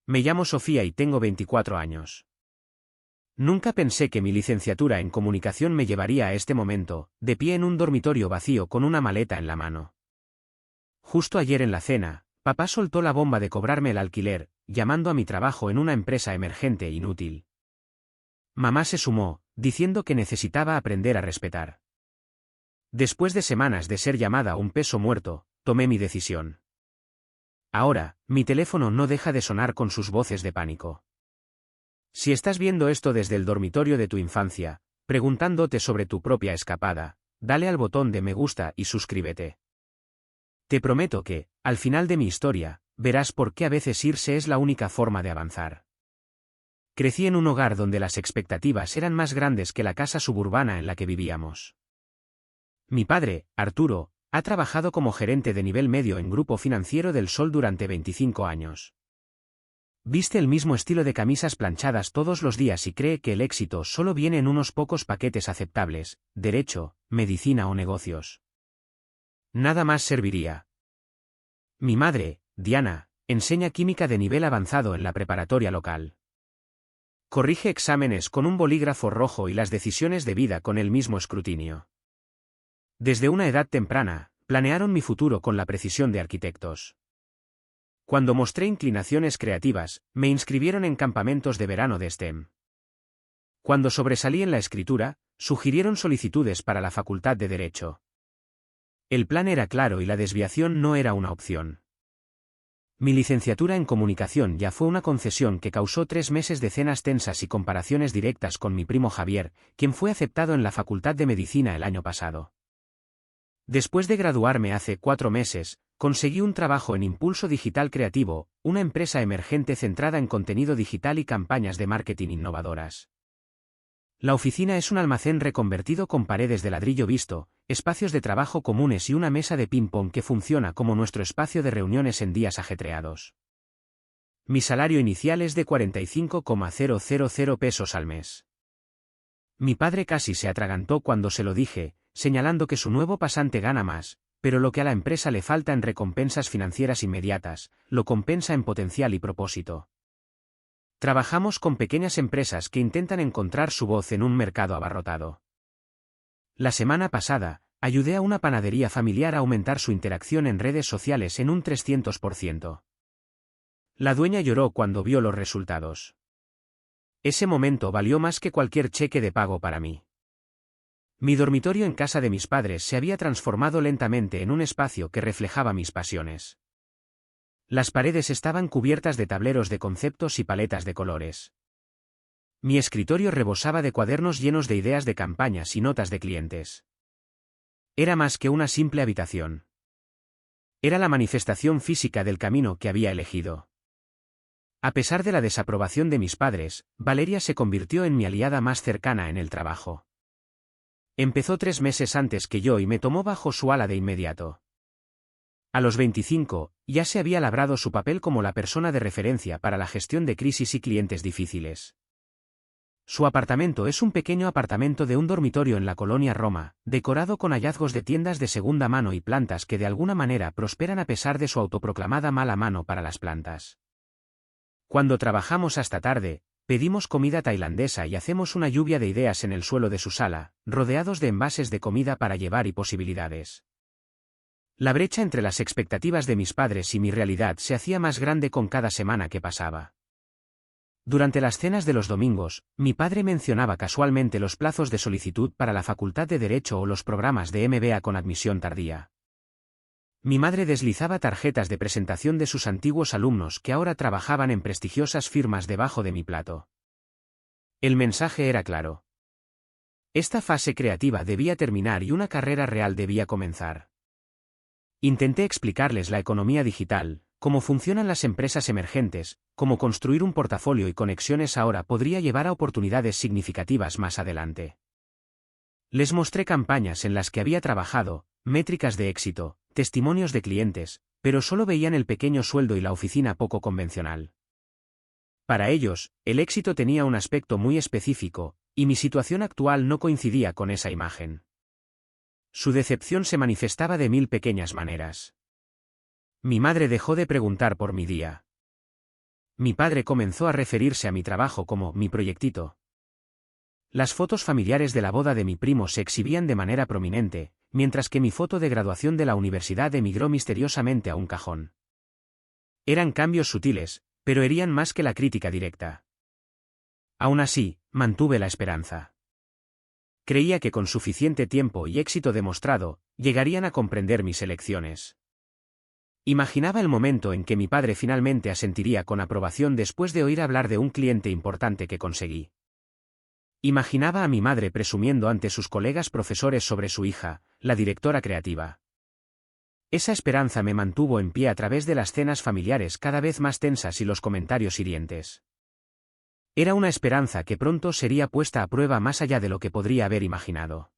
Me llamo Sofía y tengo 24 años. Nunca pensé que mi licenciatura en comunicación me llevaría a este momento, de pie en un dormitorio vacío con una maleta en la mano. Justo ayer en la cena, papá soltó la bomba de cobrarme el alquiler, llamando a mi trabajo en una empresa emergente e inútil. Mamá se sumó, diciendo que necesitaba aprender a respetar. Después de semanas de ser llamada un peso muerto, tomé mi decisión. Ahora, mi teléfono no deja de sonar con sus voces de pánico. Si estás viendo esto desde el dormitorio de tu infancia, preguntándote sobre tu propia escapada, dale al botón de me gusta y suscríbete. Te prometo que, al final de mi historia, verás por qué a veces irse es la única forma de avanzar. Crecí en un hogar donde las expectativas eran más grandes que la casa suburbana en la que vivíamos. Mi padre, Arturo, ha trabajado como gerente de nivel medio en Grupo Financiero del Sol durante 25 años. Viste el mismo estilo de camisas planchadas todos los días y cree que el éxito solo viene en unos pocos paquetes aceptables, derecho, medicina o negocios. Nada más serviría. Mi madre, Diana, enseña química de nivel avanzado en la preparatoria local. Corrige exámenes con un bolígrafo rojo y las decisiones de vida con el mismo escrutinio. Desde una edad temprana, planearon mi futuro con la precisión de arquitectos. Cuando mostré inclinaciones creativas, me inscribieron en campamentos de verano de STEM. Cuando sobresalí en la escritura, sugirieron solicitudes para la Facultad de Derecho. El plan era claro y la desviación no era una opción. Mi licenciatura en comunicación ya fue una concesión que causó 3 meses de cenas tensas y comparaciones directas con mi primo Javier, quien fue aceptado en la Facultad de Medicina el año pasado. Después de graduarme hace 4 meses, conseguí un trabajo en Impulso Digital Creativo, una empresa emergente centrada en contenido digital y campañas de marketing innovadoras. La oficina es un almacén reconvertido con paredes de ladrillo visto, espacios de trabajo comunes y una mesa de ping-pong que funciona como nuestro espacio de reuniones en días ajetreados. Mi salario inicial es de 45,000 pesos al mes. Mi padre casi se atragantó cuando se lo dije, señalando que su nuevo pasante gana más, pero lo que a la empresa le falta en recompensas financieras inmediatas, lo compensa en potencial y propósito. Trabajamos con pequeñas empresas que intentan encontrar su voz en un mercado abarrotado. La semana pasada, ayudé a una panadería familiar a aumentar su interacción en redes sociales en un 300%. La dueña lloró cuando vio los resultados. Ese momento valió más que cualquier cheque de pago para mí. Mi dormitorio en casa de mis padres se había transformado lentamente en un espacio que reflejaba mis pasiones. Las paredes estaban cubiertas de tableros de conceptos y paletas de colores. Mi escritorio rebosaba de cuadernos llenos de ideas de campañas y notas de clientes. Era más que una simple habitación. Era la manifestación física del camino que había elegido. A pesar de la desaprobación de mis padres, Valeria se convirtió en mi aliada más cercana en el trabajo. Empezó 3 meses antes que yo y me tomó bajo su ala de inmediato. A los 25, ya se había labrado su papel como la persona de referencia para la gestión de crisis y clientes difíciles. Su apartamento es un pequeño apartamento de un dormitorio en la colonia Roma, decorado con hallazgos de tiendas de segunda mano y plantas que de alguna manera prosperan a pesar de su autoproclamada mala mano para las plantas. Cuando trabajamos hasta tarde, pedimos comida tailandesa y hacemos una lluvia de ideas en el suelo de su sala, rodeados de envases de comida para llevar y posibilidades. La brecha entre las expectativas de mis padres y mi realidad se hacía más grande con cada semana que pasaba. Durante las cenas de los domingos, mi padre mencionaba casualmente los plazos de solicitud para la Facultad de Derecho o los programas de MBA con admisión tardía. Mi madre deslizaba tarjetas de presentación de sus antiguos alumnos que ahora trabajaban en prestigiosas firmas debajo de mi plato. El mensaje era claro. Esta fase creativa debía terminar y una carrera real debía comenzar. Intenté explicarles la economía digital, cómo funcionan las empresas emergentes, cómo construir un portafolio y conexiones ahora podría llevar a oportunidades significativas más adelante. Les mostré campañas en las que había trabajado, métricas de éxito, testimonios de clientes, pero solo veían el pequeño sueldo y la oficina poco convencional. Para ellos, el éxito tenía un aspecto muy específico, y mi situación actual no coincidía con esa imagen. Su decepción se manifestaba de 1000 pequeñas maneras. Mi madre dejó de preguntar por mi día. Mi padre comenzó a referirse a mi trabajo como mi proyectito. Las fotos familiares de la boda de mi primo se exhibían de manera prominente, mientras que mi foto de graduación de la universidad emigró misteriosamente a un cajón. Eran cambios sutiles, pero herían más que la crítica directa. Aún así, mantuve la esperanza. Creía que con suficiente tiempo y éxito demostrado, llegarían a comprender mis elecciones. Imaginaba el momento en que mi padre finalmente asentiría con aprobación después de oír hablar de un cliente importante que conseguí. Imaginaba a mi madre presumiendo ante sus colegas profesores sobre su hija, la directora creativa. Esa esperanza me mantuvo en pie a través de las cenas familiares cada vez más tensas y los comentarios hirientes. Era una esperanza que pronto sería puesta a prueba más allá de lo que podría haber imaginado.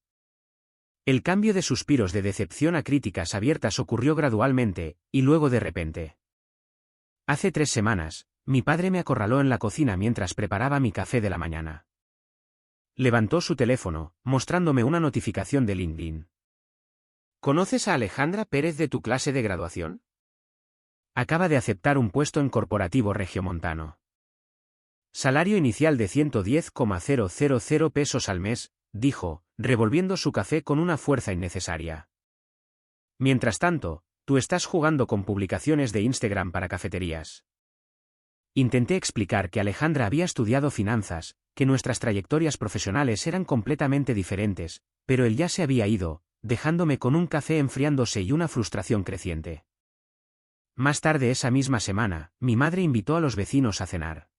El cambio de suspiros de decepción a críticas abiertas ocurrió gradualmente, y luego de repente. Hace 3 semanas, mi padre me acorraló en la cocina mientras preparaba mi café de la mañana. Levantó su teléfono, mostrándome una notificación de LinkedIn. ¿Conoces a Alejandra Pérez de tu clase de graduación? Acaba de aceptar un puesto en corporativo regiomontano. Salario inicial de 110,000 pesos al mes, dijo, revolviendo su café con una fuerza innecesaria. Mientras tanto, tú estás jugando con publicaciones de Instagram para cafeterías. Intenté explicar que Alejandra había estudiado finanzas, que nuestras trayectorias profesionales eran completamente diferentes, pero él ya se había ido, dejándome con un café enfriándose y una frustración creciente. Más tarde esa misma semana, mi madre invitó a los vecinos a cenar.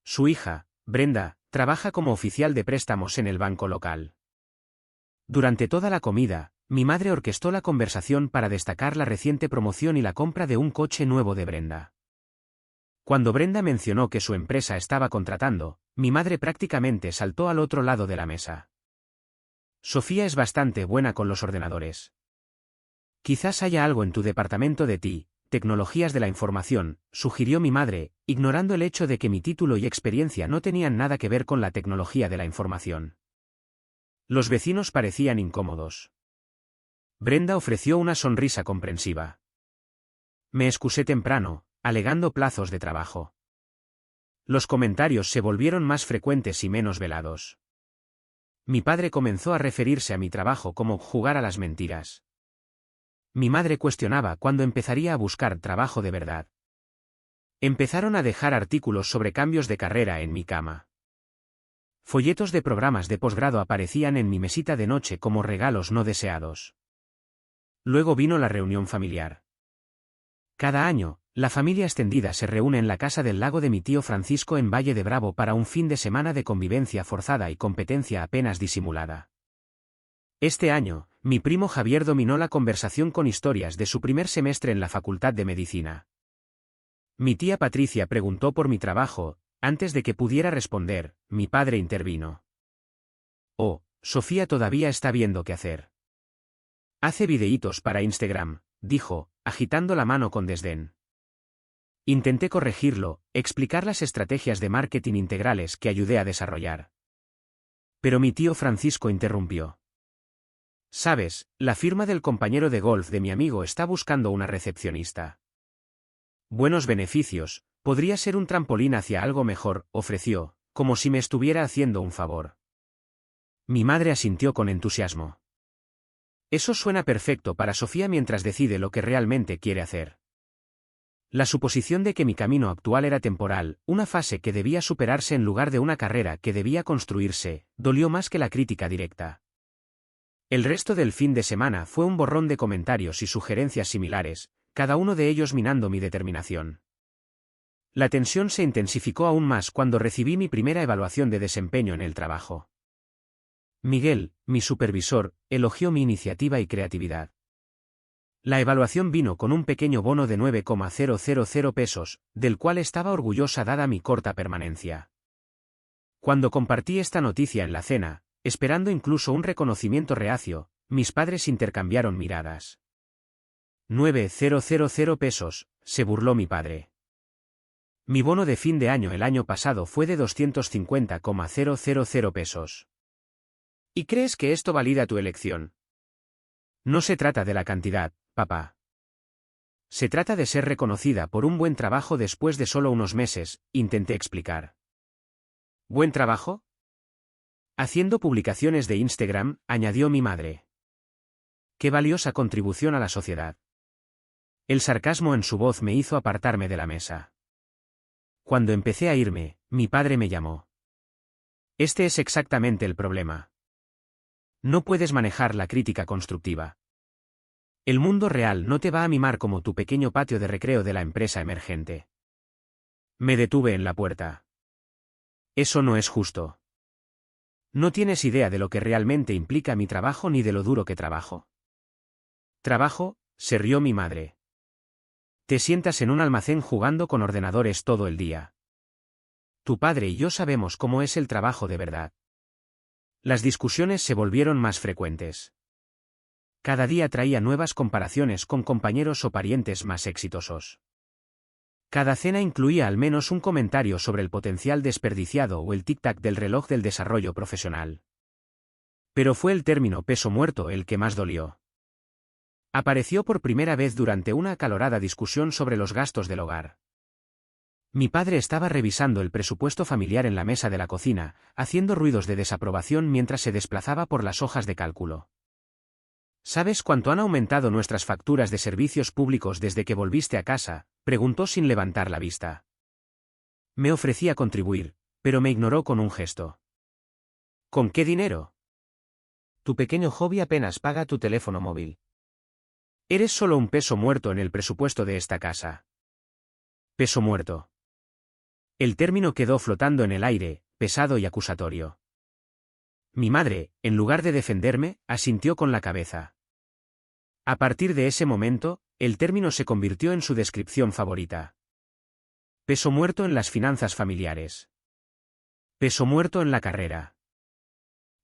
Su hija, Brenda, trabaja como oficial de préstamos en el banco local. Durante toda la comida, mi madre orquestó la conversación para destacar la reciente promoción y la compra de un coche nuevo de Brenda. Cuando Brenda mencionó que su empresa estaba contratando, mi madre prácticamente saltó al otro lado de la mesa. Sofía es bastante buena con los ordenadores. Quizás haya algo en tu departamento de tecnologías de la información, sugirió mi madre, ignorando el hecho de que mi título y experiencia no tenían nada que ver con la tecnología de la información. Los vecinos parecían incómodos. Brenda ofreció una sonrisa comprensiva. Me excusé temprano, alegando plazos de trabajo. Los comentarios se volvieron más frecuentes y menos velados. Mi padre comenzó a referirse a mi trabajo como jugar a las mentiras. Mi madre cuestionaba cuándo empezaría a buscar trabajo de verdad. Empezaron a dejar artículos sobre cambios de carrera en mi cama. Folletos de programas de posgrado aparecían en mi mesita de noche como regalos no deseados. Luego vino la reunión familiar. Cada año, la familia extendida se reúne en la casa del lago de mi tío Francisco en Valle de Bravo para un fin de semana de convivencia forzada y competencia apenas disimulada. Este año, mi primo Javier dominó la conversación con historias de su primer semestre en la Facultad de Medicina. Mi tía Patricia preguntó por mi trabajo, antes de que pudiera responder, mi padre intervino. Oh, Sofía todavía está viendo qué hacer. Hace videítos para Instagram, dijo, agitando la mano con desdén. Intenté corregirlo, explicar las estrategias de marketing integrales que ayudé a desarrollar. Pero mi tío Francisco interrumpió. Sabes, la firma del compañero de golf de mi amigo está buscando una recepcionista. Buenos beneficios, podría ser un trampolín hacia algo mejor, ofreció, como si me estuviera haciendo un favor. Mi madre asintió con entusiasmo. Eso suena perfecto para Sofía mientras decide lo que realmente quiere hacer. La suposición de que mi camino actual era temporal, una fase que debía superarse en lugar de una carrera que debía construirse, dolió más que la crítica directa. El resto del fin de semana fue un borrón de comentarios y sugerencias similares, cada uno de ellos minando mi determinación. La tensión se intensificó aún más cuando recibí mi primera evaluación de desempeño en el trabajo. Miguel, mi supervisor, elogió mi iniciativa y creatividad. La evaluación vino con un pequeño bono de 9,000 pesos, del cual estaba orgullosa dada mi corta permanencia. Cuando compartí esta noticia en la cena, esperando incluso un reconocimiento reacio, mis padres intercambiaron miradas. 9,000 pesos, se burló mi padre. Mi bono de fin de año el año pasado fue de 250,000 pesos. ¿Y crees que esto valida tu elección? No se trata de la cantidad, papá. Se trata de ser reconocida por un buen trabajo después de solo unos meses, intenté explicar. ¿Buen trabajo? Haciendo publicaciones de Instagram, añadió mi madre. Qué valiosa contribución a la sociedad. El sarcasmo en su voz me hizo apartarme de la mesa. Cuando empecé a irme, mi padre me llamó. Este es exactamente el problema. No puedes manejar la crítica constructiva. El mundo real no te va a mimar como tu pequeño patio de recreo de la empresa emergente. Me detuve en la puerta. Eso no es justo. No tienes idea de lo que realmente implica mi trabajo ni de lo duro que trabajo. ¿Trabajo?, se rió mi madre. Te sientas en un almacén jugando con ordenadores todo el día. Tu padre y yo sabemos cómo es el trabajo de verdad. Las discusiones se volvieron más frecuentes. Cada día traía nuevas comparaciones con compañeros o parientes más exitosos. Cada cena incluía al menos un comentario sobre el potencial desperdiciado o el tic-tac del reloj del desarrollo profesional. Pero fue el término peso muerto el que más dolió. Apareció por primera vez durante una acalorada discusión sobre los gastos del hogar. Mi padre estaba revisando el presupuesto familiar en la mesa de la cocina, haciendo ruidos de desaprobación mientras se desplazaba por las hojas de cálculo. ¿Sabes cuánto han aumentado nuestras facturas de servicios públicos desde que volviste a casa?, preguntó sin levantar la vista. Me ofrecí a contribuir, pero me ignoró con un gesto. ¿Con qué dinero? Tu pequeño hobby apenas paga tu teléfono móvil. Eres solo un peso muerto en el presupuesto de esta casa. Peso muerto. El término quedó flotando en el aire, pesado y acusatorio. Mi madre, en lugar de defenderme, asintió con la cabeza. A partir de ese momento, el término se convirtió en su descripción favorita. Peso muerto en las finanzas familiares. Peso muerto en la carrera.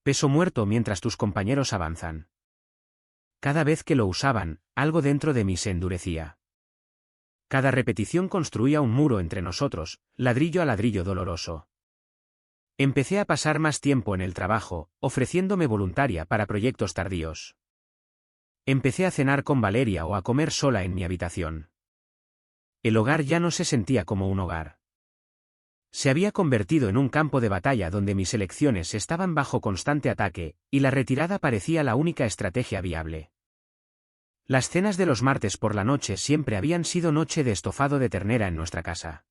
Peso muerto mientras tus compañeros avanzan. Cada vez que lo usaban, algo dentro de mí se endurecía. Cada repetición construía un muro entre nosotros, ladrillo a ladrillo doloroso. Empecé a pasar más tiempo en el trabajo, ofreciéndome voluntaria para proyectos tardíos. Empecé a cenar con Valeria o a comer sola en mi habitación. El hogar ya no se sentía como un hogar. Se había convertido en un campo de batalla donde mis elecciones estaban bajo constante ataque, y la retirada parecía la única estrategia viable. Las cenas de los martes por la noche siempre habían sido noche de estofado de ternera en nuestra casa.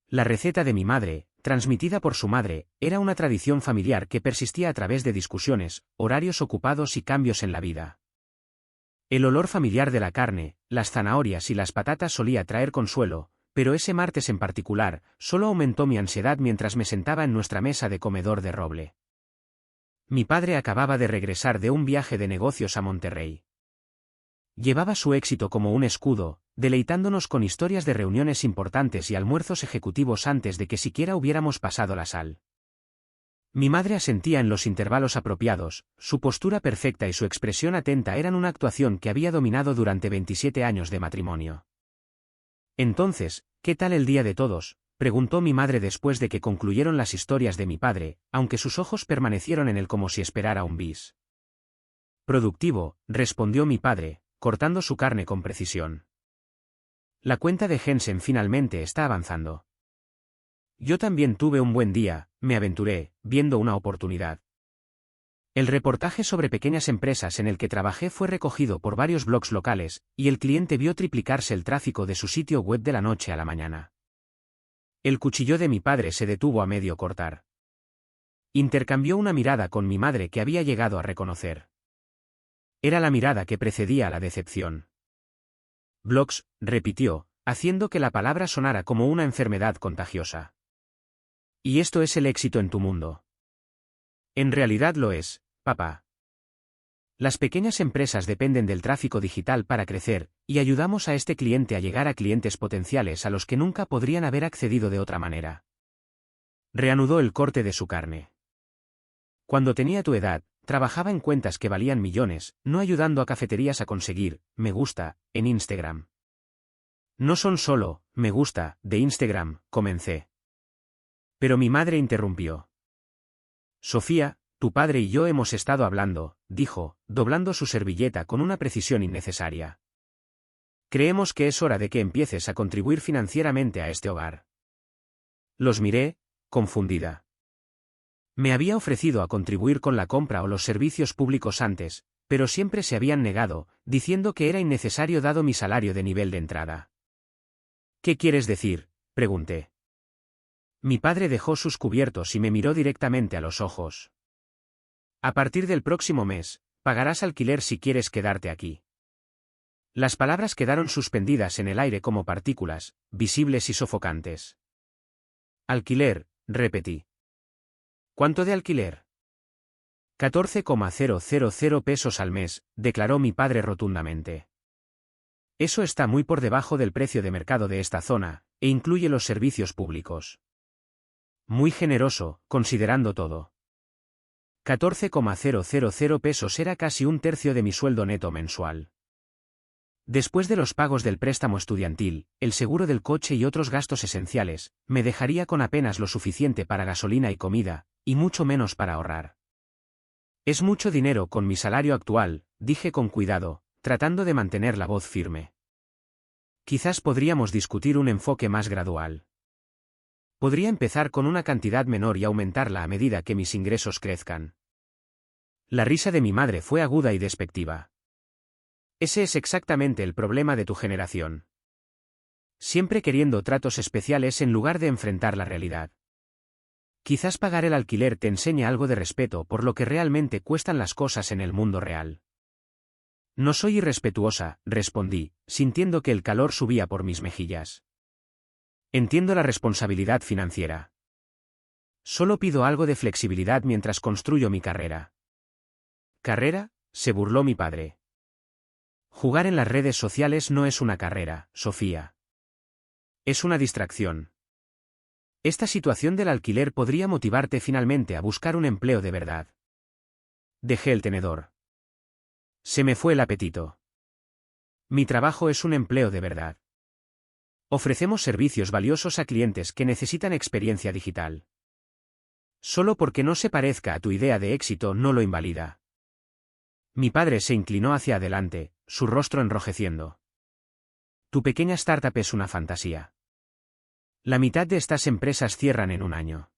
La receta de mi madre, transmitida por su madre, era una tradición familiar que persistía a través de discusiones, horarios ocupados y cambios en la vida. El olor familiar de la carne, las zanahorias y las patatas solía traer consuelo, pero ese martes en particular, solo aumentó mi ansiedad mientras me sentaba en nuestra mesa de comedor de roble. Mi padre acababa de regresar de un viaje de negocios a Monterrey. Llevaba su éxito como un escudo, deleitándonos con historias de reuniones importantes y almuerzos ejecutivos antes de que siquiera hubiéramos pasado la sal. Mi madre asentía en los intervalos apropiados, su postura perfecta y su expresión atenta eran una actuación que había dominado durante 27 años de matrimonio. Entonces, ¿qué tal el día de todos?, preguntó mi madre después de que concluyeron las historias de mi padre, aunque sus ojos permanecieron en él como si esperara un bis. Productivo, respondió mi padre, cortando su carne con precisión. La cuenta de Jensen finalmente está avanzando. Yo también tuve un buen día, me aventuré, viendo una oportunidad. El reportaje sobre pequeñas empresas en el que trabajé fue recogido por varios blogs locales, y el cliente vio triplicarse el tráfico de su sitio web de la noche a la mañana. El cuchillo de mi padre se detuvo a medio cortar. Intercambió una mirada con mi madre que había llegado a reconocer. Era la mirada que precedía a la decepción. Blogs, repitió, haciendo que la palabra sonara como una enfermedad contagiosa. Y esto es el éxito en tu mundo. En realidad lo es, papá. Las pequeñas empresas dependen del tráfico digital para crecer, y ayudamos a este cliente a llegar a clientes potenciales a los que nunca podrían haber accedido de otra manera. Reanudó el corte de su carne. Cuando tenía tu edad, trabajaba en cuentas que valían millones, no ayudando a cafeterías a conseguir, me gusta, en Instagram. No son solo, me gusta, de Instagram, comencé. Pero mi madre interrumpió. Sofía, tu padre y yo hemos estado hablando, dijo, doblando su servilleta con una precisión innecesaria. Creemos que es hora de que empieces a contribuir financieramente a este hogar. Los miré, confundida. Me había ofrecido a contribuir con la compra o los servicios públicos antes, pero siempre se habían negado, diciendo que era innecesario dado mi salario de nivel de entrada. ¿Qué quieres decir?, pregunté. Mi padre dejó sus cubiertos y me miró directamente a los ojos. A partir del próximo mes, pagarás alquiler si quieres quedarte aquí. Las palabras quedaron suspendidas en el aire como partículas, visibles y sofocantes. Alquiler, repetí. ¿Cuánto de alquiler? 14,000 pesos al mes, declaró mi padre rotundamente. Eso está muy por debajo del precio de mercado de esta zona, e incluye los servicios públicos. Muy generoso, considerando todo. 14,000 pesos era casi un tercio de mi sueldo neto mensual. Después de los pagos del préstamo estudiantil, el seguro del coche y otros gastos esenciales, me dejaría con apenas lo suficiente para gasolina y comida, y mucho menos para ahorrar. Es mucho dinero con mi salario actual, dije con cuidado, tratando de mantener la voz firme. Quizás podríamos discutir un enfoque más gradual. Podría empezar con una cantidad menor y aumentarla a medida que mis ingresos crezcan. La risa de mi madre fue aguda y despectiva. Ese es exactamente el problema de tu generación. Siempre queriendo tratos especiales en lugar de enfrentar la realidad. Quizás pagar el alquiler te enseñe algo de respeto por lo que realmente cuestan las cosas en el mundo real. No soy irrespetuosa, respondí, sintiendo que el calor subía por mis mejillas. Entiendo la responsabilidad financiera. Solo pido algo de flexibilidad mientras construyo mi carrera. ¿Carrera?, se burló mi padre. Jugar en las redes sociales no es una carrera, Sofía. Es una distracción. Esta situación del alquiler podría motivarte finalmente a buscar un empleo de verdad. Dejé el tenedor. Se me fue el apetito. Mi trabajo es un empleo de verdad. Ofrecemos servicios valiosos a clientes que necesitan experiencia digital. Solo porque no se parezca a tu idea de éxito no lo invalida. Mi padre se inclinó hacia adelante, su rostro enrojeciendo. Tu pequeña startup es una fantasía. La mitad de estas empresas cierran en un año.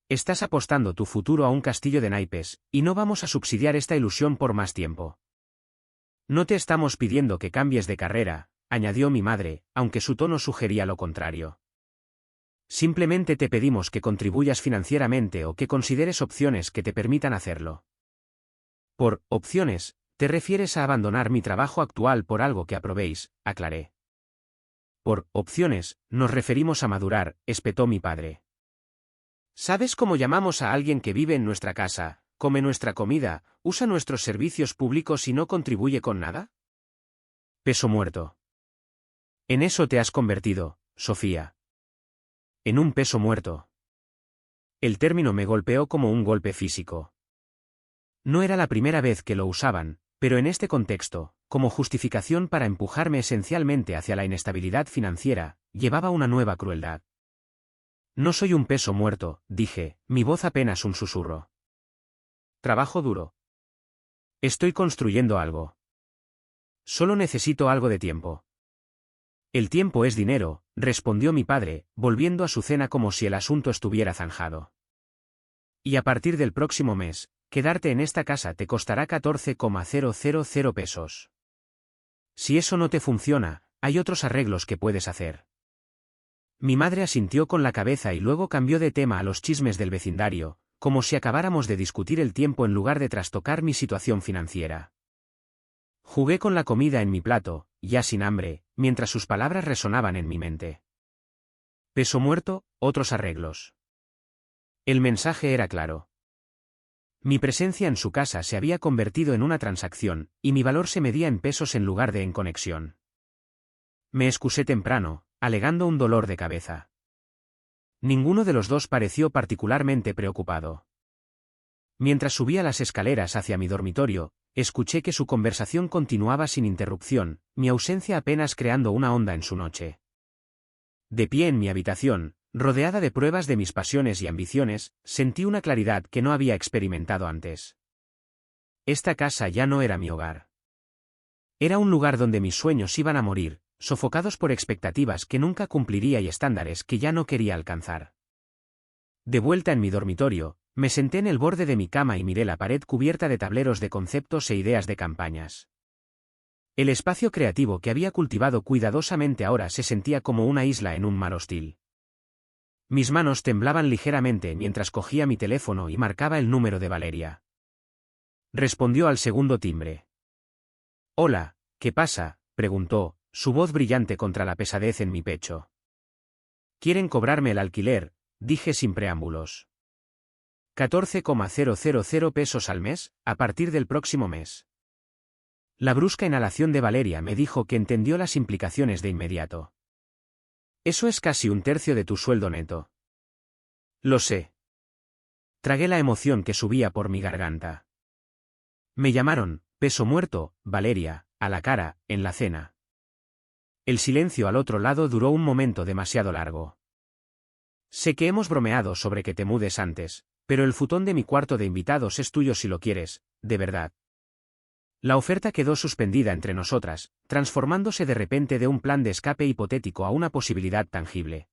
Estás apostando tu futuro a un castillo de naipes, y no vamos a subsidiar esta ilusión por más tiempo. No te estamos pidiendo que cambies de carrera, añadió mi madre, aunque su tono sugería lo contrario. Simplemente te pedimos que contribuyas financieramente o que consideres opciones que te permitan hacerlo. Por opciones, te refieres a abandonar mi trabajo actual por algo que aprobéis, aclaré. Por opciones, nos referimos a madurar, espetó mi padre. ¿Sabes cómo llamamos a alguien que vive en nuestra casa, come nuestra comida, usa nuestros servicios públicos y no contribuye con nada? Peso muerto. En eso te has convertido, Sofía. En un peso muerto. El término me golpeó como un golpe físico. No era la primera vez que lo usaban, pero en este contexto, como justificación para empujarme esencialmente hacia la inestabilidad financiera, llevaba una nueva crueldad. No soy un peso muerto, dije, mi voz apenas un susurro. Trabajo duro. Estoy construyendo algo. Solo necesito algo de tiempo. El tiempo es dinero, respondió mi padre, volviendo a su cena como si el asunto estuviera zanjado. Y a partir del próximo mes, quedarte en esta casa te costará 14,000 pesos. Si eso no te funciona, hay otros arreglos que puedes hacer. Mi madre asintió con la cabeza y luego cambió de tema a los chismes del vecindario, como si acabáramos de discutir el tiempo en lugar de trastocar mi situación financiera. Jugué con la comida en mi plato, ya sin hambre, mientras sus palabras resonaban en mi mente. Peso muerto, otros arreglos. El mensaje era claro. Mi presencia en su casa se había convertido en una transacción, y mi valor se medía en pesos en lugar de en conexión. Me excusé temprano, alegando un dolor de cabeza. Ninguno de los dos pareció particularmente preocupado. Mientras subía las escaleras hacia mi dormitorio, escuché que su conversación continuaba sin interrupción, mi ausencia apenas creando una onda en su noche. De pie en mi habitación, rodeada de pruebas de mis pasiones y ambiciones, sentí una claridad que no había experimentado antes. Esta casa ya no era mi hogar. Era un lugar donde mis sueños iban a morir, sofocados por expectativas que nunca cumpliría y estándares que ya no quería alcanzar. De vuelta en mi dormitorio, me senté en el borde de mi cama y miré la pared cubierta de tableros de conceptos e ideas de campañas. El espacio creativo que había cultivado cuidadosamente ahora se sentía como una isla en un mar hostil. Mis manos temblaban ligeramente mientras cogía mi teléfono y marcaba el número de Valeria. Respondió al segundo timbre. «Hola, ¿qué pasa?», preguntó, su voz brillante contra la pesadez en mi pecho. «Quieren cobrarme el alquiler», dije sin preámbulos. 14,000 pesos al mes, a partir del próximo mes. La brusca inhalación de Valeria me dijo que entendió las implicaciones de inmediato. «Eso es casi un tercio de tu sueldo neto». «Lo sé». Tragué la emoción que subía por mi garganta. Me llamaron peso muerto, Valeria, a la cara, en la cena. El silencio al otro lado duró un momento demasiado largo. «Sé que hemos bromeado sobre que te mudes antes, pero el futón de mi cuarto de invitados es tuyo si lo quieres, de verdad». La oferta quedó suspendida entre nosotras, transformándose de repente de un plan de escape hipotético a una posibilidad tangible.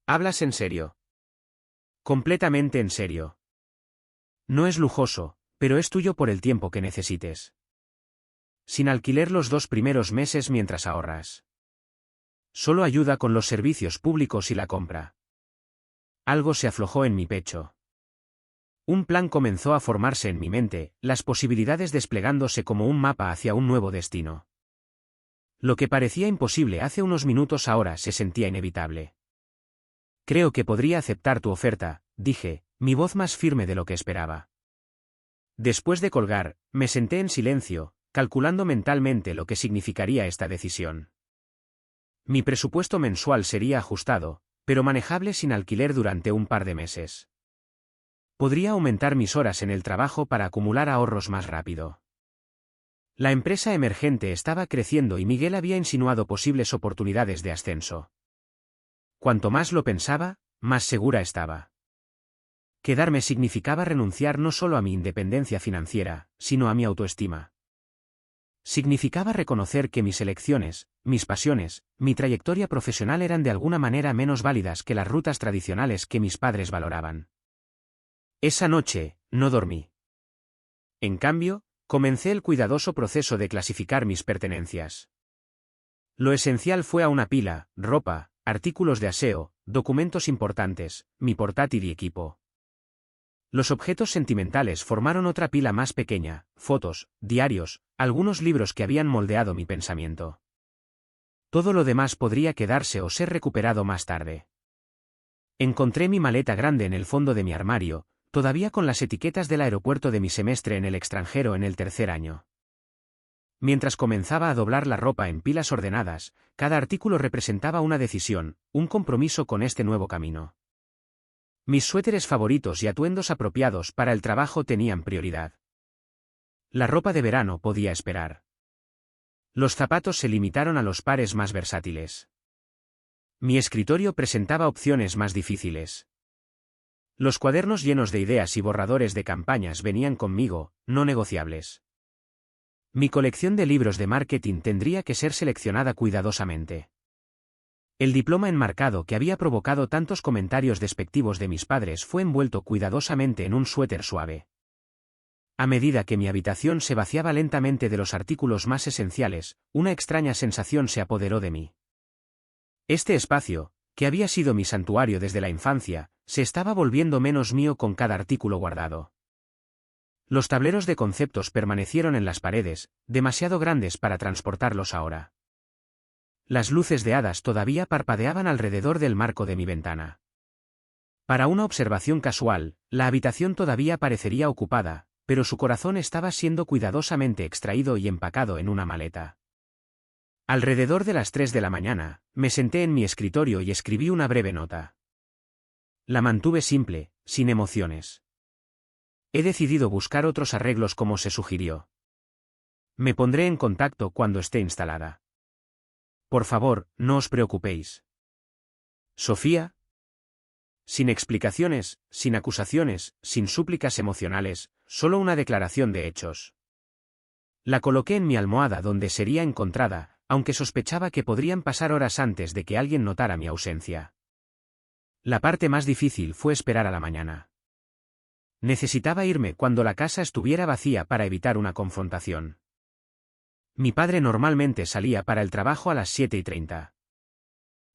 «¿Hablas en serio?» «Completamente en serio. No es lujoso, pero es tuyo por el tiempo que necesites. Sin alquiler los 2 primeros meses mientras ahorras. Solo ayuda con los servicios públicos y la compra». Algo se aflojó en mi pecho. Un plan comenzó a formarse en mi mente, las posibilidades desplegándose como un mapa hacia un nuevo destino. Lo que parecía imposible hace unos minutos ahora se sentía inevitable. «Creo que podría aceptar tu oferta», dije, mi voz más firme de lo que esperaba. Después de colgar, me senté en silencio, calculando mentalmente lo que significaría esta decisión. Mi presupuesto mensual sería ajustado, pero manejable sin alquiler durante un par de meses. Podría aumentar mis horas en el trabajo para acumular ahorros más rápido. La empresa emergente estaba creciendo y Miguel había insinuado posibles oportunidades de ascenso. Cuanto más lo pensaba, más segura estaba. Quedarme significaba renunciar no solo a mi independencia financiera, sino a mi autoestima. Significaba reconocer que mis elecciones, mis pasiones, mi trayectoria profesional eran de alguna manera menos válidas que las rutas tradicionales que mis padres valoraban. Esa noche, no dormí. En cambio, comencé el cuidadoso proceso de clasificar mis pertenencias. Lo esencial fue a una pila: ropa, artículos de aseo, documentos importantes, mi portátil y equipo. Los objetos sentimentales formaron otra pila más pequeña: fotos, diarios, algunos libros que habían moldeado mi pensamiento. Todo lo demás podría quedarse o ser recuperado más tarde. Encontré mi maleta grande en el fondo de mi armario, todavía con las etiquetas del aeropuerto de mi semestre en el extranjero en el tercer año. Mientras comenzaba a doblar la ropa en pilas ordenadas, cada artículo representaba una decisión, un compromiso con este nuevo camino. Mis suéteres favoritos y atuendos apropiados para el trabajo tenían prioridad. La ropa de verano podía esperar. Los zapatos se limitaron a los pares más versátiles. Mi escritorio presentaba opciones más difíciles. Los cuadernos llenos de ideas y borradores de campañas venían conmigo, no negociables. Mi colección de libros de marketing tendría que ser seleccionada cuidadosamente. El diploma enmarcado que había provocado tantos comentarios despectivos de mis padres fue envuelto cuidadosamente en un suéter suave. A medida que mi habitación se vaciaba lentamente de los artículos más esenciales, una extraña sensación se apoderó de mí. Este espacio, que había sido mi santuario desde la infancia, se estaba volviendo menos mío con cada artículo guardado. Los tableros de conceptos permanecieron en las paredes, demasiado grandes para transportarlos ahora. Las luces de hadas todavía parpadeaban alrededor del marco de mi ventana. Para una observación casual, la habitación todavía parecería ocupada, pero su corazón estaba siendo cuidadosamente extraído y empacado en una maleta. Alrededor de las 3 de la mañana, me senté en mi escritorio y escribí una breve nota. La mantuve simple, sin emociones. He decidido buscar otros arreglos como se sugirió. Me pondré en contacto cuando esté instalada. Por favor, no os preocupéis. Sofía. Sin explicaciones, sin acusaciones, sin súplicas emocionales, solo una declaración de hechos. La coloqué en mi almohada donde sería encontrada, aunque sospechaba que podrían pasar horas antes de que alguien notara mi ausencia. La parte más difícil fue esperar a la mañana. Necesitaba irme cuando la casa estuviera vacía para evitar una confrontación. Mi padre normalmente salía para el trabajo a las 7:30.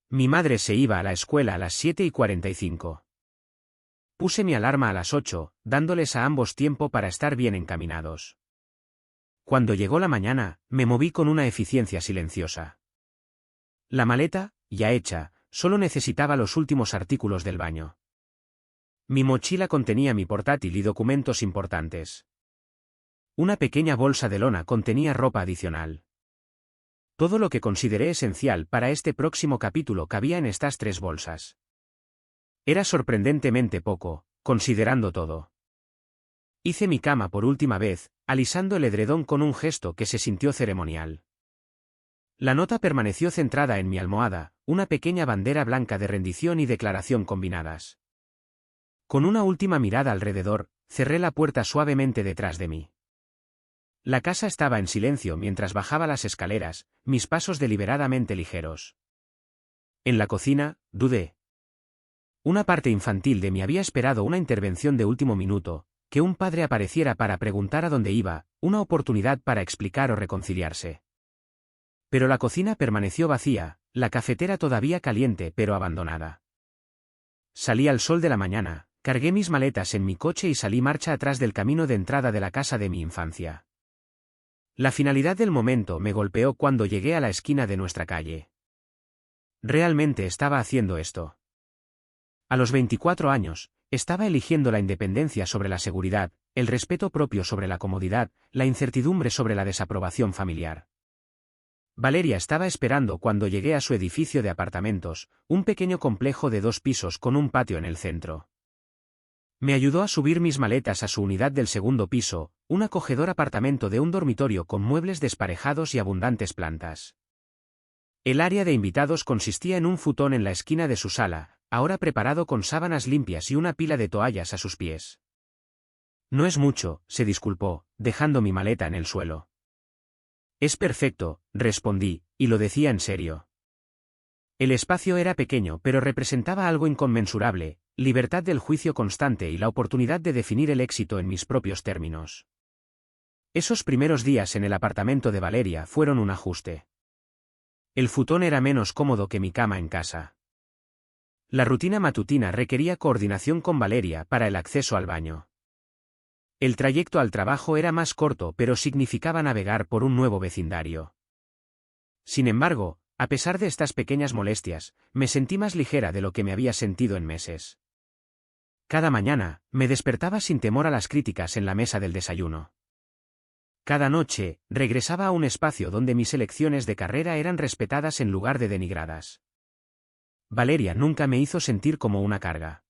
Mi madre se iba a la escuela a las 7:45. Puse mi alarma a las 8, dándoles a ambos tiempo para estar bien encaminados. Cuando llegó la mañana, me moví con una eficiencia silenciosa. La maleta, ya hecha, solo necesitaba los últimos artículos del baño. Mi mochila contenía mi portátil y documentos importantes. Una pequeña bolsa de lona contenía ropa adicional. Todo lo que consideré esencial para este próximo capítulo cabía en estas 3 bolsas. Era sorprendentemente poco, considerando todo. Hice mi cama por última vez, alisando el edredón con un gesto que se sintió ceremonial. La nota permaneció centrada en mi almohada, una pequeña bandera blanca de rendición y declaración combinadas. Con una última mirada alrededor, cerré la puerta suavemente detrás de mí. La casa estaba en silencio mientras bajaba las escaleras, mis pasos deliberadamente ligeros. En la cocina, dudé. Una parte infantil de mí había esperado una intervención de último minuto, que un padre apareciera para preguntar a dónde iba, una oportunidad para explicar o reconciliarse. Pero la cocina permaneció vacía, la cafetera todavía caliente pero abandonada. Salí al sol de la mañana, cargué mis maletas en mi coche y salí marcha atrás del camino de entrada de la casa de mi infancia. La finalidad del momento me golpeó cuando llegué a la esquina de nuestra calle. Realmente estaba haciendo esto. A los 24 años, estaba eligiendo la independencia sobre la seguridad, el respeto propio sobre la comodidad, la incertidumbre sobre la desaprobación familiar. Valeria estaba esperando cuando llegué a su edificio de apartamentos, un pequeño complejo de 2 pisos con un patio en el centro. Me ayudó a subir mis maletas a su unidad del segundo piso, un acogedor apartamento de un dormitorio con muebles desparejados y abundantes plantas. El área de invitados consistía en un futón en la esquina de su sala, ahora preparado con sábanas limpias y una pila de toallas a sus pies. No es mucho, se disculpó, dejando mi maleta en el suelo. Es perfecto, respondí, y lo decía en serio. El espacio era pequeño pero representaba algo inconmensurable, libertad del juicio constante y la oportunidad de definir el éxito en mis propios términos. Esos primeros días en el apartamento de Valeria fueron un ajuste. El futón era menos cómodo que mi cama en casa. La rutina matutina requería coordinación con Valeria para el acceso al baño. El trayecto al trabajo era más corto pero significaba navegar por un nuevo vecindario. Sin embargo, a pesar de estas pequeñas molestias, me sentí más ligera de lo que me había sentido en meses. Cada mañana, me despertaba sin temor a las críticas en la mesa del desayuno. Cada noche, regresaba a un espacio donde mis elecciones de carrera eran respetadas en lugar de denigradas. Valeria nunca me hizo sentir como una carga.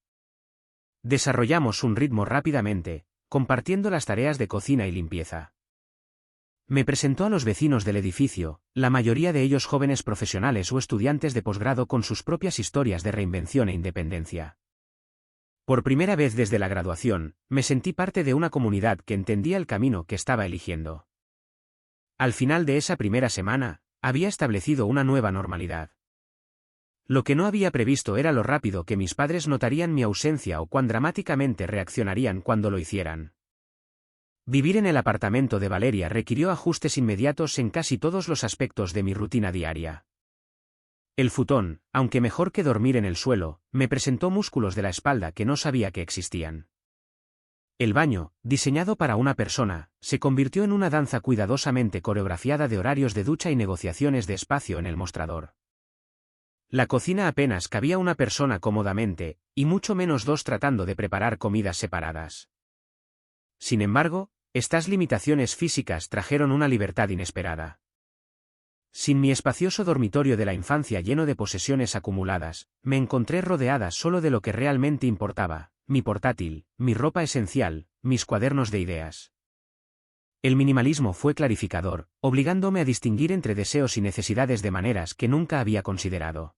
Desarrollamos un ritmo rápidamente, compartiendo las tareas de cocina y limpieza. Me presentó a los vecinos del edificio, la mayoría de ellos jóvenes profesionales o estudiantes de posgrado con sus propias historias de reinvención e independencia. Por primera vez desde la graduación, me sentí parte de una comunidad que entendía el camino que estaba eligiendo. Al final de esa primera semana, había establecido una nueva normalidad. Lo que no había previsto era lo rápido que mis padres notarían mi ausencia o cuán dramáticamente reaccionarían cuando lo hicieran. Vivir en el apartamento de Valeria requirió ajustes inmediatos en casi todos los aspectos de mi rutina diaria. El futón, aunque mejor que dormir en el suelo, me presentó músculos de la espalda que no sabía que existían. El baño, diseñado para una persona, se convirtió en una danza cuidadosamente coreografiada de horarios de ducha y negociaciones de espacio en el mostrador. La cocina apenas cabía una persona cómodamente, y mucho menos 2 tratando de preparar comidas separadas. Sin embargo, estas limitaciones físicas trajeron una libertad inesperada. Sin mi espacioso dormitorio de la infancia lleno de posesiones acumuladas, me encontré rodeada solo de lo que realmente importaba, mi portátil, mi ropa esencial, mis cuadernos de ideas. El minimalismo fue clarificador, obligándome a distinguir entre deseos y necesidades de maneras que nunca había considerado.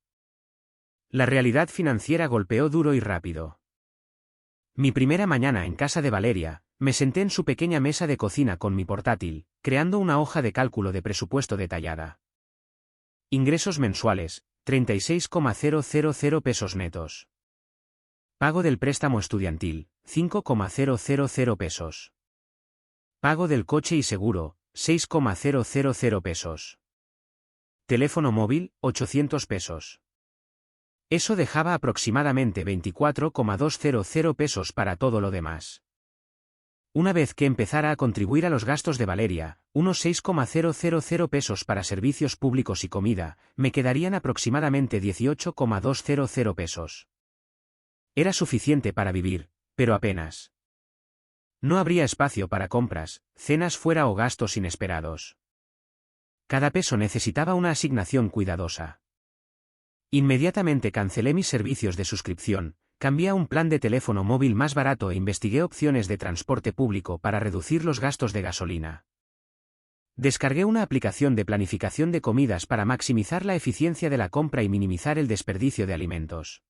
La realidad financiera golpeó duro y rápido. Mi primera mañana en casa de Valeria, Me senté en su pequeña mesa de cocina con mi portátil, creando una hoja de cálculo de presupuesto detallada. Ingresos mensuales, 36,000 pesos netos. Pago del préstamo estudiantil, 5,000 pesos. Pago del coche y seguro, 6,000 pesos. Teléfono móvil, 800 pesos. Eso dejaba aproximadamente 24,200 pesos para todo lo demás. Una vez que empezara a contribuir a los gastos de Valeria, unos 6,000 pesos para servicios públicos y comida, me quedarían aproximadamente 18,200 pesos. Era suficiente para vivir, pero apenas. No habría espacio para compras, cenas fuera o gastos inesperados. Cada peso necesitaba una asignación cuidadosa. Inmediatamente cancelé mis servicios de suscripción, cambié a un plan de teléfono móvil más barato e investigué opciones de transporte público para reducir los gastos de gasolina. Descargué una aplicación de planificación de comidas para maximizar la eficiencia de la compra y minimizar el desperdicio de alimentos.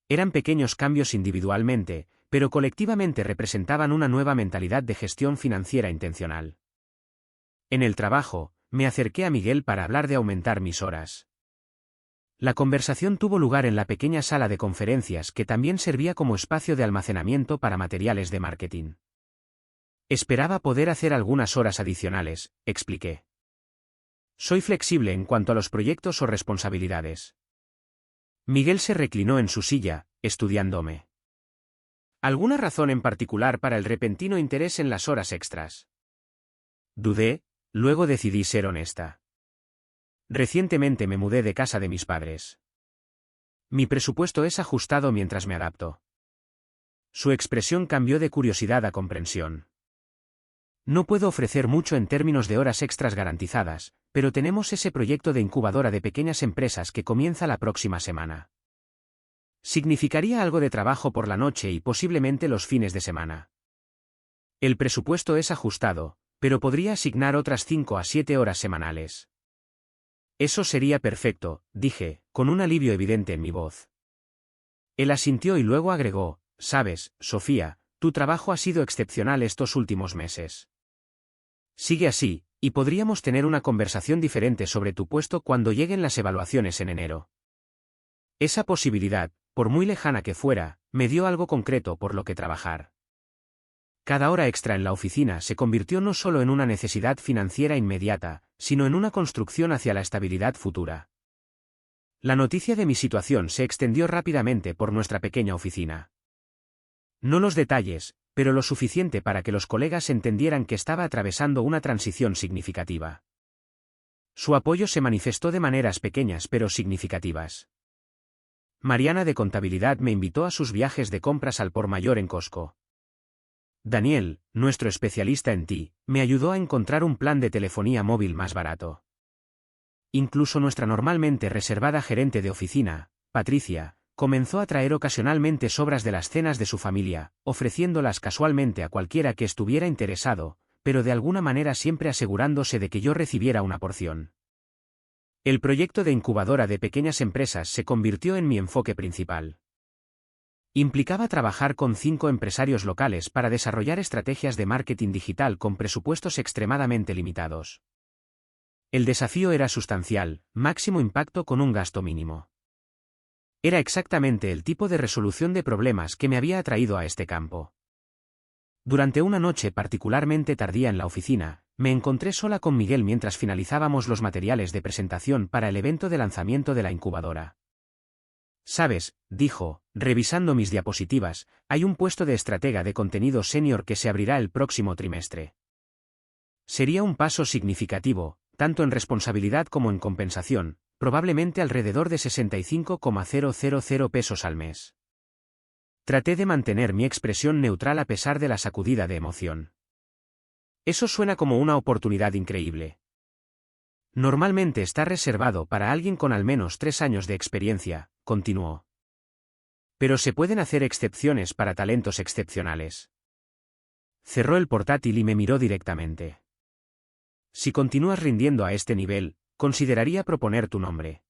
Eran pequeños cambios individualmente, pero colectivamente representaban una nueva mentalidad de gestión financiera intencional. En el trabajo, me acerqué a Miguel para hablar de aumentar mis horas. La conversación tuvo lugar en la pequeña sala de conferencias que también servía como espacio de almacenamiento para materiales de marketing. Esperaba poder hacer algunas horas adicionales, expliqué. Soy flexible en cuanto a los proyectos o responsabilidades. Miguel se reclinó en su silla, estudiándome. ¿Alguna razón en particular para el repentino interés en las horas extras? Dudé, luego decidí ser honesta. Recientemente me mudé de casa de mis padres. Mi presupuesto es ajustado mientras me adapto. Su expresión cambió de curiosidad a comprensión. No puedo ofrecer mucho en términos de horas extras garantizadas, pero tenemos ese proyecto de incubadora de pequeñas empresas que comienza la próxima semana. Significaría algo de trabajo por la noche y posiblemente los fines de semana. El presupuesto es ajustado, pero podría asignar otras 5 a 7 horas semanales. Eso sería perfecto, dije, con un alivio evidente en mi voz. Él asintió y luego agregó, sabes, Sofía, tu trabajo ha sido excepcional estos últimos meses. Sigue así, y podríamos tener una conversación diferente sobre tu puesto cuando lleguen las evaluaciones en enero. Esa posibilidad, por muy lejana que fuera, me dio algo concreto por lo que trabajar. Cada hora extra en la oficina se convirtió no solo en una necesidad financiera inmediata, sino en una construcción hacia la estabilidad futura. La noticia de mi situación se extendió rápidamente por nuestra pequeña oficina. No los detalles, pero lo suficiente para que los colegas entendieran que estaba atravesando una transición significativa. Su apoyo se manifestó de maneras pequeñas pero significativas. Mariana de Contabilidad me invitó a sus viajes de compras al por mayor en Costco. Daniel, nuestro especialista en TI, me ayudó a encontrar un plan de telefonía móvil más barato. Incluso nuestra normalmente reservada gerente de oficina, Patricia, comenzó a traer ocasionalmente sobras de las cenas de su familia, ofreciéndolas casualmente a cualquiera que estuviera interesado, pero de alguna manera siempre asegurándose de que yo recibiera una porción. El proyecto de incubadora de pequeñas empresas se convirtió en mi enfoque principal. Implicaba trabajar con 5 empresarios locales para desarrollar estrategias de marketing digital con presupuestos extremadamente limitados. El desafío era sustancial, máximo impacto con un gasto mínimo. Era exactamente el tipo de resolución de problemas que me había atraído a este campo. Durante una noche particularmente tardía en la oficina, me encontré sola con Miguel mientras finalizábamos los materiales de presentación para el evento de lanzamiento de la incubadora. Sabes, dijo, revisando mis diapositivas, hay un puesto de estratega de contenido senior que se abrirá el próximo trimestre. Sería un paso significativo, tanto en responsabilidad como en compensación, probablemente alrededor de 65,000 pesos al mes. Traté de mantener mi expresión neutral a pesar de la sacudida de emoción. Eso suena como una oportunidad increíble. Normalmente está reservado para alguien con al menos 3 años de experiencia, continuó. Pero se pueden hacer excepciones para talentos excepcionales. Cerró el portátil y me miró directamente. Si continúas rindiendo a este nivel, consideraría proponer tu nombre.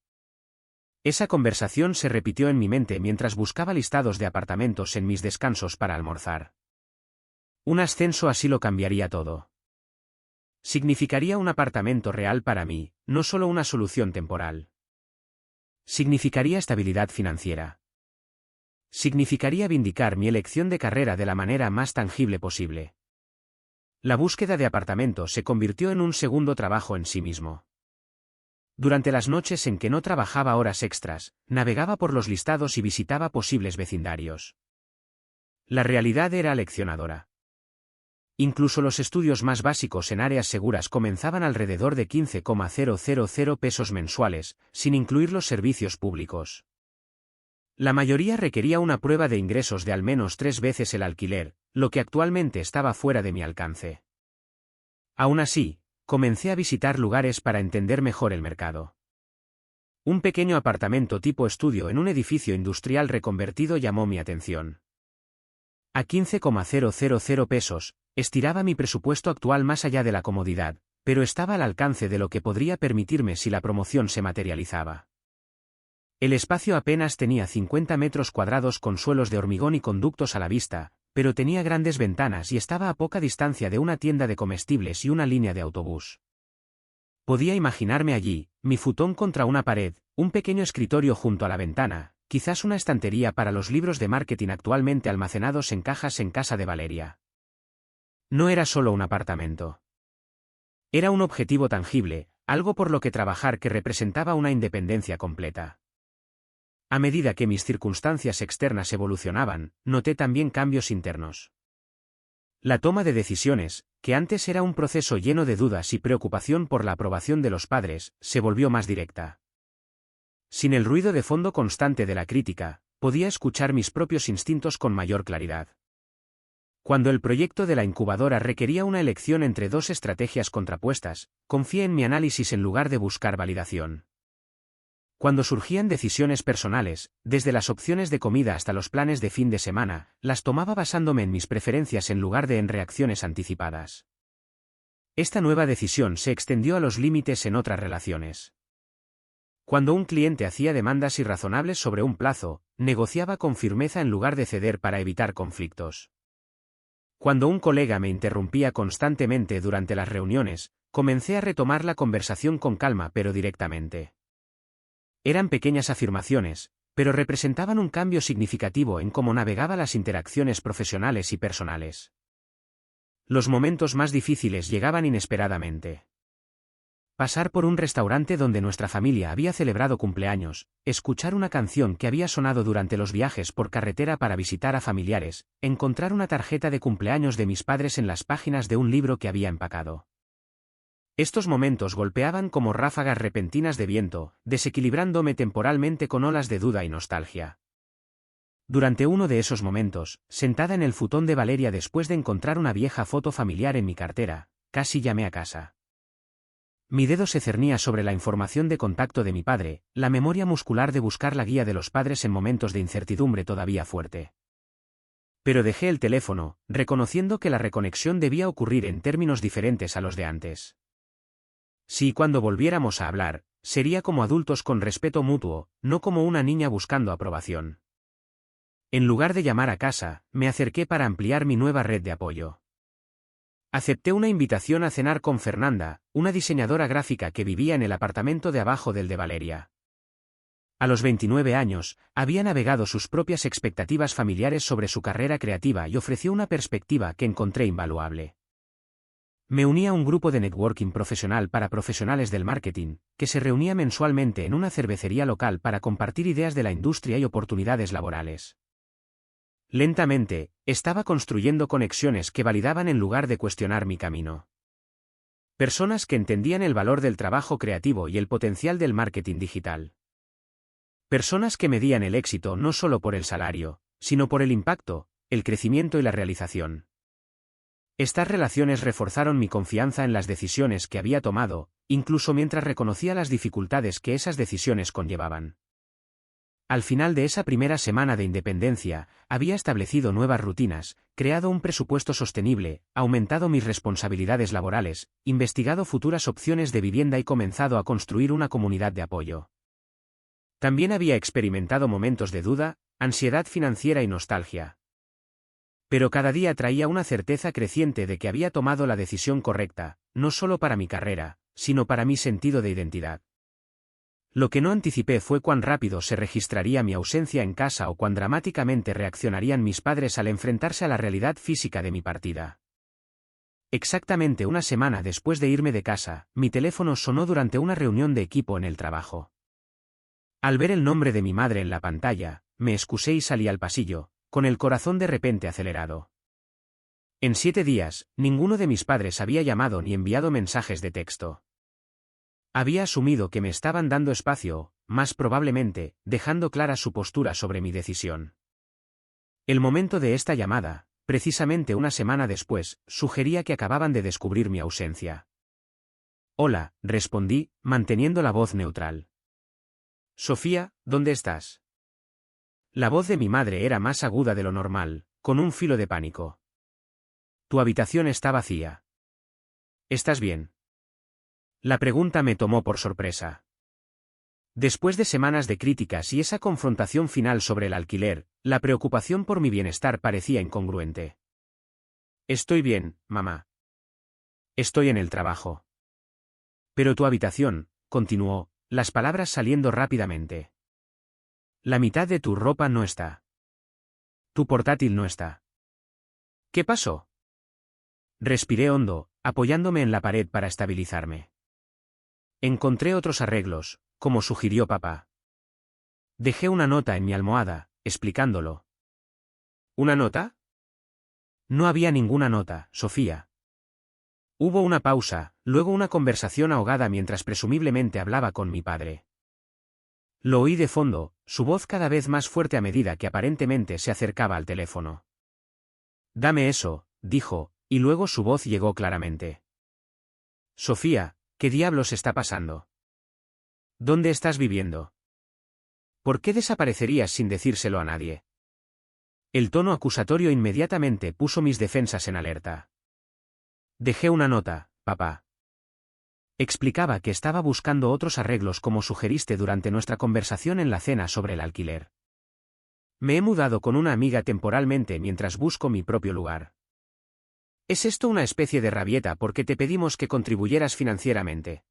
Esa conversación se repitió en mi mente mientras buscaba listados de apartamentos en mis descansos para almorzar. Un ascenso así lo cambiaría todo. Significaría un apartamento real para mí, no solo una solución temporal. Significaría estabilidad financiera. Significaría vindicar mi elección de carrera de la manera más tangible posible. La búsqueda de apartamento se convirtió en un segundo trabajo en sí mismo. Durante las noches en que no trabajaba horas extras, navegaba por los listados y visitaba posibles vecindarios. La realidad era aleccionadora. Incluso los estudios más básicos en áreas seguras comenzaban alrededor de 15,000 pesos mensuales, sin incluir los servicios públicos. La mayoría requería una prueba de ingresos de al menos 3 veces el alquiler, lo que actualmente estaba fuera de mi alcance. Aún así, comencé a visitar lugares para entender mejor el mercado. Un pequeño apartamento tipo estudio en un edificio industrial reconvertido llamó mi atención. A 15,000 pesos, estiraba mi presupuesto actual más allá de la comodidad, pero estaba al alcance de lo que podría permitirme si la promoción se materializaba. El espacio apenas tenía 50 metros cuadrados con suelos de hormigón y conductos a la vista, pero tenía grandes ventanas y estaba a poca distancia de una tienda de comestibles y una línea de autobús. Podía imaginarme allí, mi futón contra una pared, un pequeño escritorio junto a la ventana, quizás una estantería para los libros de marketing actualmente almacenados en cajas en casa de Valeria. No era solo un apartamento. Era un objetivo tangible, algo por lo que trabajar que representaba una independencia completa. A medida que mis circunstancias externas evolucionaban, noté también cambios internos. La toma de decisiones, que antes era un proceso lleno de dudas y preocupación por la aprobación de los padres, se volvió más directa. Sin el ruido de fondo constante de la crítica, podía escuchar mis propios instintos con mayor claridad. Cuando el proyecto de la incubadora requería una elección entre dos estrategias contrapuestas, confié en mi análisis en lugar de buscar validación. Cuando surgían decisiones personales, desde las opciones de comida hasta los planes de fin de semana, las tomaba basándome en mis preferencias en lugar de en reacciones anticipadas. Esta nueva decisión se extendió a los límites en otras relaciones. Cuando un cliente hacía demandas irrazonables sobre un plazo, negociaba con firmeza en lugar de ceder para evitar conflictos. Cuando un colega me interrumpía constantemente durante las reuniones, comencé a retomar la conversación con calma pero directamente. Eran pequeñas afirmaciones, pero representaban un cambio significativo en cómo navegaba las interacciones profesionales y personales. Los momentos más difíciles llegaban inesperadamente. Pasar por un restaurante donde nuestra familia había celebrado cumpleaños, escuchar una canción que había sonado durante los viajes por carretera para visitar a familiares, encontrar una tarjeta de cumpleaños de mis padres en las páginas de un libro que había empacado. Estos momentos golpeaban como ráfagas repentinas de viento, desequilibrándome temporalmente con olas de duda y nostalgia. Durante uno de esos momentos, sentada en el futón de Valeria después de encontrar una vieja foto familiar en mi cartera, casi llamé a casa. Mi dedo se cernía sobre la información de contacto de mi padre, la memoria muscular de buscar la guía de los padres en momentos de incertidumbre todavía fuerte. Pero dejé el teléfono, reconociendo que la reconexión debía ocurrir en términos diferentes a los de antes. Si cuando volviéramos a hablar, sería como adultos con respeto mutuo, no como una niña buscando aprobación. En lugar de llamar a casa, me acerqué para ampliar mi nueva red de apoyo. Acepté una invitación a cenar con Fernanda, una diseñadora gráfica que vivía en el apartamento de abajo del de Valeria. A los 29 años, había navegado sus propias expectativas familiares sobre su carrera creativa y ofreció una perspectiva que encontré invaluable. Me uní a un grupo de networking profesional para profesionales del marketing, que se reunía mensualmente en una cervecería local para compartir ideas de la industria y oportunidades laborales. Lentamente, estaba construyendo conexiones que validaban en lugar de cuestionar mi camino. Personas que entendían el valor del trabajo creativo y el potencial del marketing digital. Personas que medían el éxito no solo por el salario, sino por el impacto, el crecimiento y la realización. Estas relaciones reforzaron mi confianza en las decisiones que había tomado, incluso mientras reconocía las dificultades que esas decisiones conllevaban. Al final de esa primera semana de independencia, había establecido nuevas rutinas, creado un presupuesto sostenible, aumentado mis responsabilidades laborales, investigado futuras opciones de vivienda y comenzado a construir una comunidad de apoyo. También había experimentado momentos de duda, ansiedad financiera y nostalgia. Pero cada día traía una certeza creciente de que había tomado la decisión correcta, no solo para mi carrera, sino para mi sentido de identidad. Lo que no anticipé fue cuán rápido se registraría mi ausencia en casa o cuán dramáticamente reaccionarían mis padres al enfrentarse a la realidad física de mi partida. Exactamente una semana después de irme de casa, mi teléfono sonó durante una reunión de equipo en el trabajo. Al ver el nombre de mi madre en la pantalla, me excusé y salí al pasillo, con el corazón de repente acelerado. En 7 días, ninguno de mis padres había llamado ni enviado mensajes de texto. Había asumido que me estaban dando espacio, más probablemente, dejando clara su postura sobre mi decisión. El momento de esta llamada, precisamente una semana después, sugería que acababan de descubrir mi ausencia. Hola, respondí, manteniendo la voz neutral. Sofía, ¿dónde estás? La voz de mi madre era más aguda de lo normal, con un filo de pánico. Tu habitación está vacía. ¿Estás bien? La pregunta me tomó por sorpresa. Después de semanas de críticas y esa confrontación final sobre el alquiler, la preocupación por mi bienestar parecía incongruente. Estoy bien, mamá. Estoy en el trabajo. Pero tu habitación, continuó, las palabras saliendo rápidamente. La mitad de tu ropa no está. Tu portátil no está. ¿Qué pasó? Respiré hondo, apoyándome en la pared para estabilizarme. Encontré otros arreglos, como sugirió papá. Dejé una nota en mi almohada, explicándolo. ¿Una nota? No había ninguna nota, Sofía. Hubo una pausa, luego una conversación ahogada mientras presumiblemente hablaba con mi padre. Lo oí de fondo, su voz cada vez más fuerte a medida que aparentemente se acercaba al teléfono. Dame eso, dijo, y luego su voz llegó claramente. Sofía, ¿qué diablos está pasando? ¿Dónde estás viviendo? ¿Por qué desaparecerías sin decírselo a nadie? El tono acusatorio inmediatamente puso mis defensas en alerta. Dejé una nota, papá. Explicaba que estaba buscando otros arreglos como sugeriste durante nuestra conversación en la cena sobre el alquiler. Me he mudado con una amiga temporalmente mientras busco mi propio lugar. ¿Es esto una especie de rabieta porque te pedimos que contribuyeras financieramente?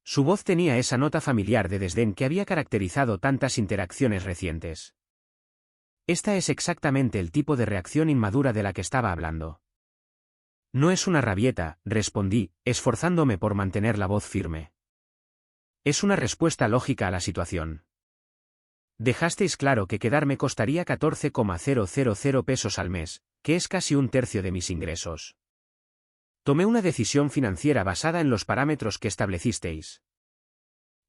Su voz tenía esa nota familiar de desdén que había caracterizado tantas interacciones recientes. Esta es exactamente el tipo de reacción inmadura de la que estaba hablando. No es una rabieta, respondí, esforzándome por mantener la voz firme. Es una respuesta lógica a la situación. Dejasteis claro que quedarme costaría 14,000 pesos al mes, que es casi un tercio de mis ingresos. Tomé una decisión financiera basada en los parámetros que establecisteis.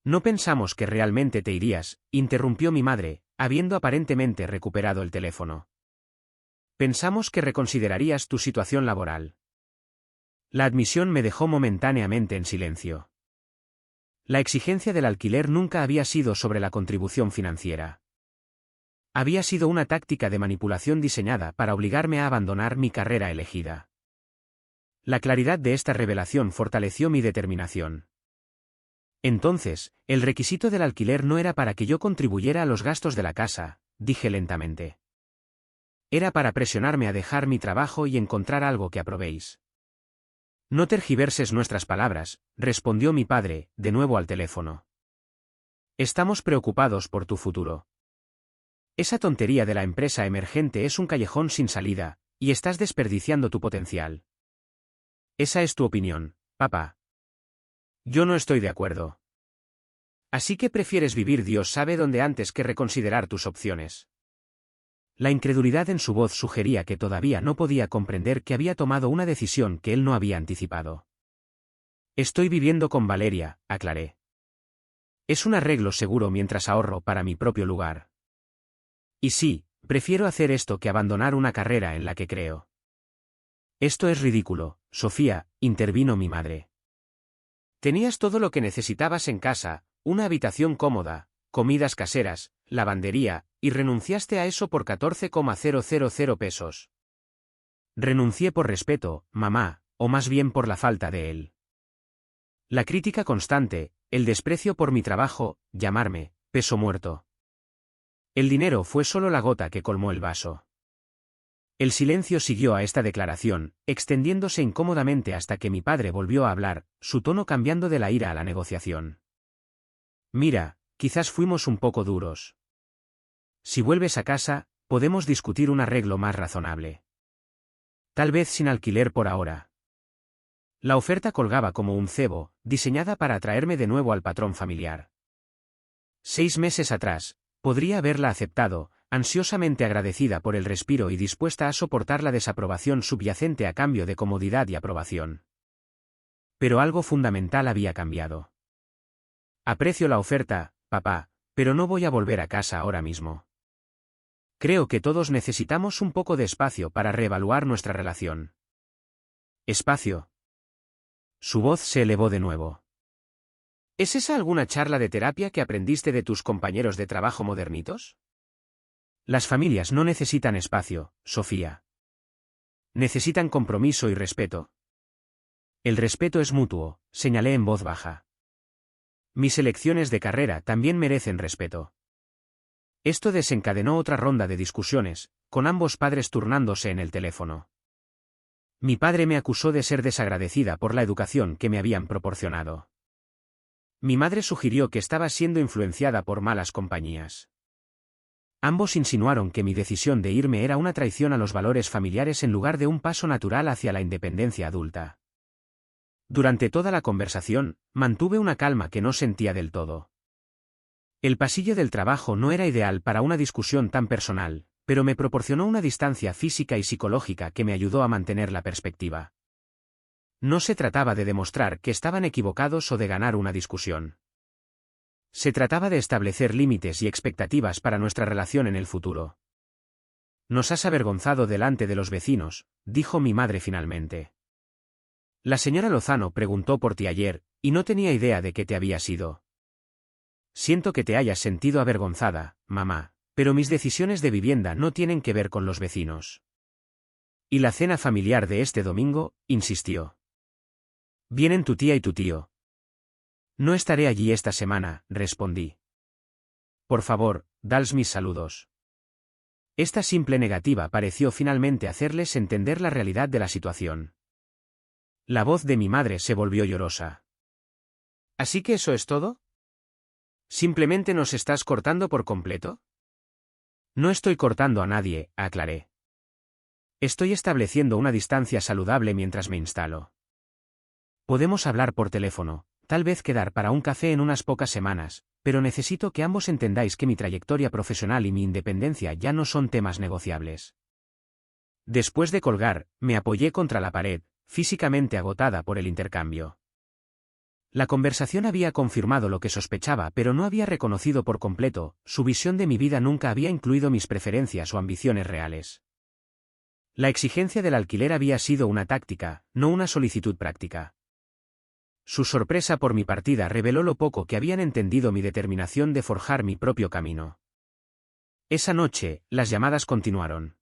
No pensamos que realmente te irías, interrumpió mi madre, habiendo aparentemente recuperado el teléfono. Pensamos que reconsiderarías tu situación laboral. La admisión me dejó momentáneamente en silencio. La exigencia del alquiler nunca había sido sobre la contribución financiera. Había sido una táctica de manipulación diseñada para obligarme a abandonar mi carrera elegida. La claridad de esta revelación fortaleció mi determinación. Entonces, el requisito del alquiler no era para que yo contribuyera a los gastos de la casa, dije lentamente. Era para presionarme a dejar mi trabajo y encontrar algo que aprobéis. No tergiverses nuestras palabras, respondió mi padre, de nuevo al teléfono. Estamos preocupados por tu futuro. Esa tontería de la empresa emergente es un callejón sin salida, y estás desperdiciando tu potencial. Esa es tu opinión, papá. Yo no estoy de acuerdo. Así que prefieres vivir Dios sabe dónde antes que reconsiderar tus opciones. La incredulidad en su voz sugería que todavía no podía comprender que había tomado una decisión que él no había anticipado. Estoy viviendo con Valeria, aclaré. Es un arreglo seguro mientras ahorro para mi propio lugar. Y sí, prefiero hacer esto que abandonar una carrera en la que creo. Esto es ridículo, Sofía, intervino mi madre. Tenías todo lo que necesitabas en casa, una habitación cómoda, comidas caseras, lavandería, y renunciaste a eso por 14,000 pesos. Renuncié por respeto, mamá, o más bien por la falta de él. La crítica constante, el desprecio por mi trabajo, llamarme, peso muerto. El dinero fue solo la gota que colmó el vaso. El silencio siguió a esta declaración, extendiéndose incómodamente hasta que mi padre volvió a hablar, su tono cambiando de la ira a la negociación. Mira, quizás fuimos un poco duros. Si vuelves a casa, podemos discutir un arreglo más razonable. Tal vez sin alquiler por ahora. La oferta colgaba como un cebo, diseñada para atraerme de nuevo al patrón familiar. 6 meses atrás, podría haberla aceptado, ansiosamente agradecida por el respiro y dispuesta a soportar la desaprobación subyacente a cambio de comodidad y aprobación. Pero algo fundamental había cambiado. Aprecio la oferta, papá, pero no voy a volver a casa ahora mismo. Creo que todos necesitamos un poco de espacio para reevaluar nuestra relación. ¿Espacio? Su voz se elevó de nuevo. ¿Es esa alguna charla de terapia que aprendiste de tus compañeros de trabajo modernitos? Las familias no necesitan espacio, Sofía. Necesitan compromiso y respeto. El respeto es mutuo, señalé en voz baja. Mis elecciones de carrera también merecen respeto. Esto desencadenó otra ronda de discusiones, con ambos padres turnándose en el teléfono. Mi padre me acusó de ser desagradecida por la educación que me habían proporcionado. Mi madre sugirió que estaba siendo influenciada por malas compañías. Ambos insinuaron que mi decisión de irme era una traición a los valores familiares en lugar de un paso natural hacia la independencia adulta. Durante toda la conversación, mantuve una calma que no sentía del todo. El pasillo del trabajo no era ideal para una discusión tan personal, pero me proporcionó una distancia física y psicológica que me ayudó a mantener la perspectiva. No se trataba de demostrar que estaban equivocados o de ganar una discusión. Se trataba de establecer límites y expectativas para nuestra relación en el futuro. Nos has avergonzado delante de los vecinos, dijo mi madre finalmente. La señora Lozano preguntó por ti ayer, y no tenía idea de que te habías ido. Siento que te hayas sentido avergonzada, mamá, pero mis decisiones de vivienda no tienen que ver con los vecinos. ¿Y la cena familiar de este domingo?, insistió. Vienen tu tía y tu tío. No estaré allí esta semana, respondí. Por favor, dales mis saludos. Esta simple negativa pareció finalmente hacerles entender la realidad de la situación. La voz de mi madre se volvió llorosa. ¿Así que eso es todo? ¿Simplemente nos estás cortando por completo? No estoy cortando a nadie, aclaré. Estoy estableciendo una distancia saludable mientras me instalo. Podemos hablar por teléfono, tal vez quedar para un café en unas pocas semanas, pero necesito que ambos entendáis que mi trayectoria profesional y mi independencia ya no son temas negociables. Después de colgar, me apoyé contra la pared, físicamente agotada por el intercambio. La conversación había confirmado lo que sospechaba, pero no había reconocido por completo, su visión de mi vida nunca había incluido mis preferencias o ambiciones reales. La exigencia del alquiler había sido una táctica, no una solicitud práctica. Su sorpresa por mi partida reveló lo poco que habían entendido mi determinación de forjar mi propio camino. Esa noche, las llamadas continuaron.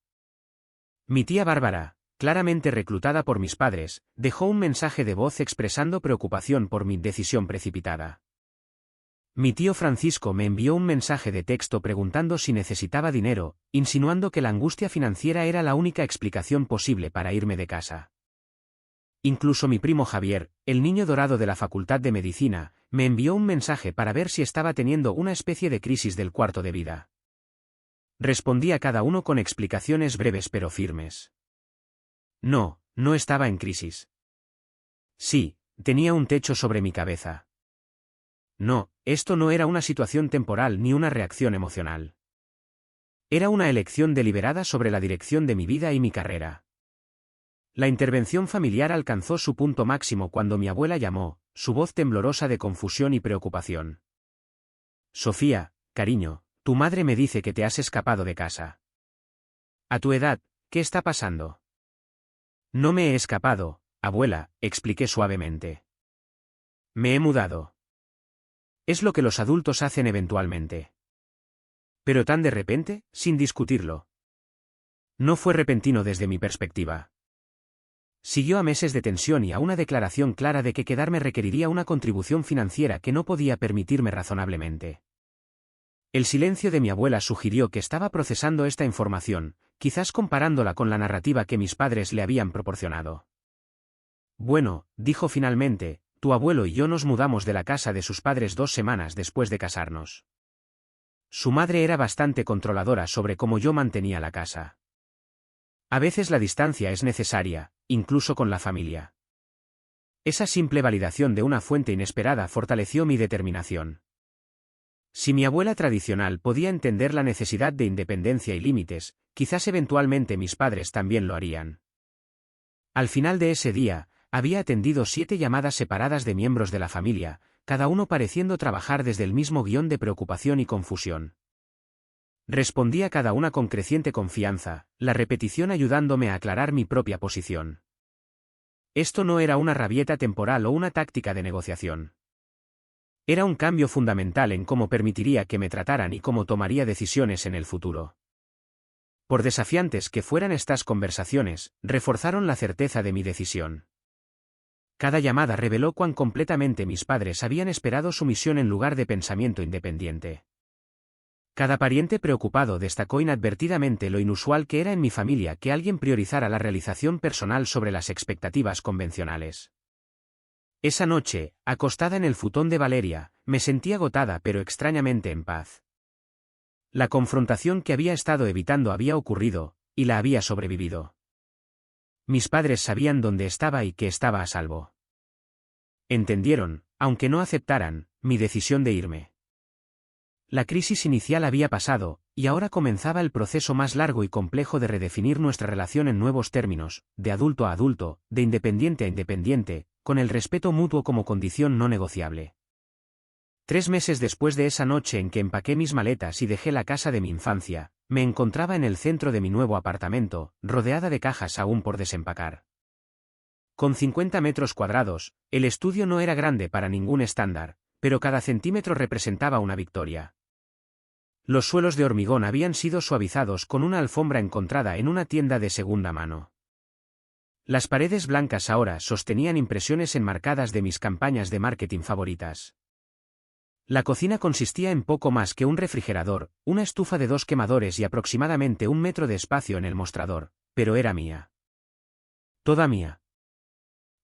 Mi tía Bárbara, claramente reclutada por mis padres, dejó un mensaje de voz expresando preocupación por mi decisión precipitada. Mi tío Francisco me envió un mensaje de texto preguntando si necesitaba dinero, insinuando que la angustia financiera era la única explicación posible para irme de casa. Incluso mi primo Javier, el niño dorado de la Facultad de Medicina, me envió un mensaje para ver si estaba teniendo una especie de crisis del cuarto de vida. Respondí a cada uno con explicaciones breves pero firmes. No, no estaba en crisis. Sí, tenía un techo sobre mi cabeza. No, esto no era una situación temporal ni una reacción emocional. Era una elección deliberada sobre la dirección de mi vida y mi carrera. La intervención familiar alcanzó su punto máximo cuando mi abuela llamó, su voz temblorosa de confusión y preocupación. Sofía, cariño, tu madre me dice que te has escapado de casa. A tu edad, ¿qué está pasando? No me he escapado, abuela, expliqué suavemente. Me he mudado. Es lo que los adultos hacen eventualmente. Pero tan de repente, sin discutirlo. No fue repentino desde mi perspectiva. Siguió a meses de tensión y a una declaración clara de que quedarme requeriría una contribución financiera que no podía permitirme razonablemente. El silencio de mi abuela sugirió que estaba procesando esta información, quizás comparándola con la narrativa que mis padres le habían proporcionado. Bueno, dijo finalmente, tu abuelo y yo nos mudamos de la casa de sus padres 2 semanas después de casarnos. Su madre era bastante controladora sobre cómo yo mantenía la casa. A veces la distancia es necesaria, incluso con la familia. Esa simple validación de una fuente inesperada fortaleció mi determinación. Si mi abuela tradicional podía entender la necesidad de independencia y límites, quizás eventualmente mis padres también lo harían. Al final de ese día, había atendido 7 llamadas separadas de miembros de la familia, cada uno pareciendo trabajar desde el mismo guión de preocupación y confusión. Respondí a cada una con creciente confianza, la repetición ayudándome a aclarar mi propia posición. Esto no era una rabieta temporal o una táctica de negociación. Era un cambio fundamental en cómo permitiría que me trataran y cómo tomaría decisiones en el futuro. Por desafiantes que fueran estas conversaciones, reforzaron la certeza de mi decisión. Cada llamada reveló cuán completamente mis padres habían esperado su misión en lugar de pensamiento independiente. Cada pariente preocupado destacó inadvertidamente lo inusual que era en mi familia que alguien priorizara la realización personal sobre las expectativas convencionales. Esa noche, acostada en el futón de Valeria, me sentí agotada pero extrañamente en paz. La confrontación que había estado evitando había ocurrido, y la había sobrevivido. Mis padres sabían dónde estaba y que estaba a salvo. Entendieron, aunque no aceptaran, mi decisión de irme. La crisis inicial había pasado, y ahora comenzaba el proceso más largo y complejo de redefinir nuestra relación en nuevos términos, de adulto a adulto, de independiente a independiente, con el respeto mutuo como condición no negociable. 3 meses después de esa noche en que empaqué mis maletas y dejé la casa de mi infancia, me encontraba en el centro de mi nuevo apartamento, rodeada de cajas aún por desempacar. Con 50 metros cuadrados, el estudio no era grande para ningún estándar, pero cada centímetro representaba una victoria. Los suelos de hormigón habían sido suavizados con una alfombra encontrada en una tienda de segunda mano. Las paredes blancas ahora sostenían impresiones enmarcadas de mis campañas de marketing favoritas. La cocina consistía en poco más que un refrigerador, una estufa de 2 quemadores y aproximadamente 1 metro de espacio en el mostrador, pero era mía. Toda mía.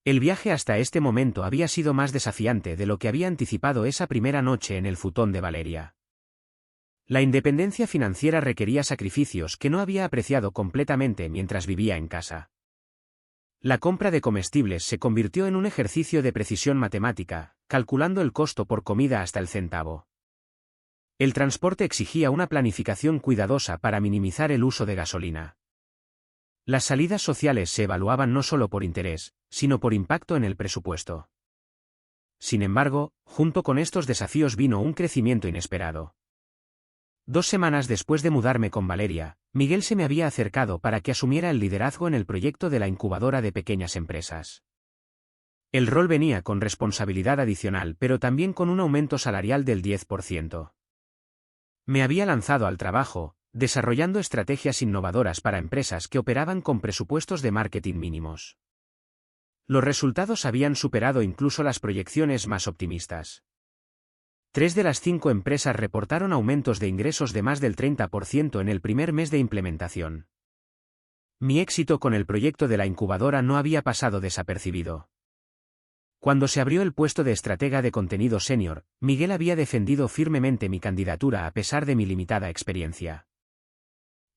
El viaje hasta este momento había sido más desafiante de lo que había anticipado esa primera noche en el futón de Valeria. La independencia financiera requería sacrificios que no había apreciado completamente mientras vivía en casa. La compra de comestibles se convirtió en un ejercicio de precisión matemática, calculando el costo por comida hasta el centavo. El transporte exigía una planificación cuidadosa para minimizar el uso de gasolina. Las salidas sociales se evaluaban no solo por interés, sino por impacto en el presupuesto. Sin embargo, junto con estos desafíos vino un crecimiento inesperado. 2 semanas después de mudarme con Valeria, Miguel se me había acercado para que asumiera el liderazgo en el proyecto de la incubadora de pequeñas empresas. El rol venía con responsabilidad adicional pero también con un aumento salarial del 10%. Me había lanzado al trabajo, desarrollando estrategias innovadoras para empresas que operaban con presupuestos de marketing mínimos. Los resultados habían superado incluso las proyecciones más optimistas. 3 de las 5 empresas reportaron aumentos de ingresos de más del 30% en el primer mes de implementación. Mi éxito con el proyecto de la incubadora no había pasado desapercibido. Cuando se abrió el puesto de estratega de contenido senior, Miguel había defendido firmemente mi candidatura a pesar de mi limitada experiencia.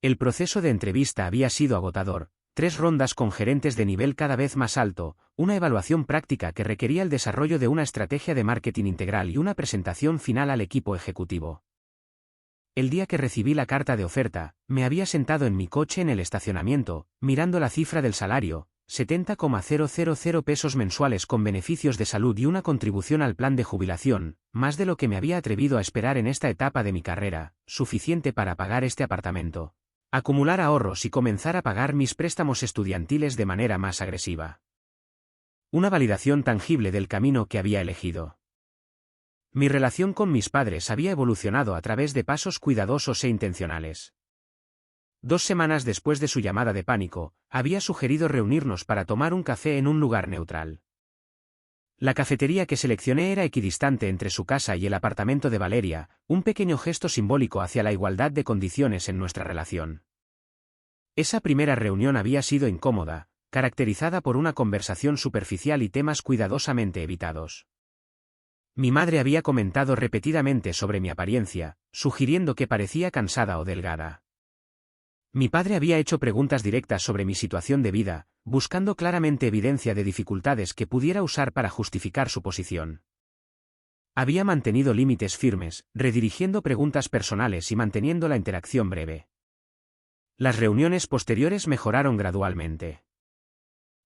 El proceso de entrevista había sido agotador, 3 rondas con gerentes de nivel cada vez más alto, una evaluación práctica que requería el desarrollo de una estrategia de marketing integral y una presentación final al equipo ejecutivo. El día que recibí la carta de oferta, me había sentado en mi coche en el estacionamiento, mirando la cifra del salario, 70,000 pesos mensuales con beneficios de salud y una contribución al plan de jubilación, más de lo que me había atrevido a esperar en esta etapa de mi carrera, suficiente para pagar este apartamento, acumular ahorros y comenzar a pagar mis préstamos estudiantiles de manera más agresiva. Una validación tangible del camino que había elegido. Mi relación con mis padres había evolucionado a través de pasos cuidadosos e intencionales. 2 semanas después de su llamada de pánico, había sugerido reunirnos para tomar un café en un lugar neutral. La cafetería que seleccioné era equidistante entre su casa y el apartamento de Valeria, un pequeño gesto simbólico hacia la igualdad de condiciones en nuestra relación. Esa primera reunión había sido incómoda, caracterizada por una conversación superficial y temas cuidadosamente evitados. Mi madre había comentado repetidamente sobre mi apariencia, sugiriendo que parecía cansada o delgada. Mi padre había hecho preguntas directas sobre mi situación de vida, buscando claramente evidencia de dificultades que pudiera usar para justificar su posición. Había mantenido límites firmes, redirigiendo preguntas personales y manteniendo la interacción breve. Las reuniones posteriores mejoraron gradualmente.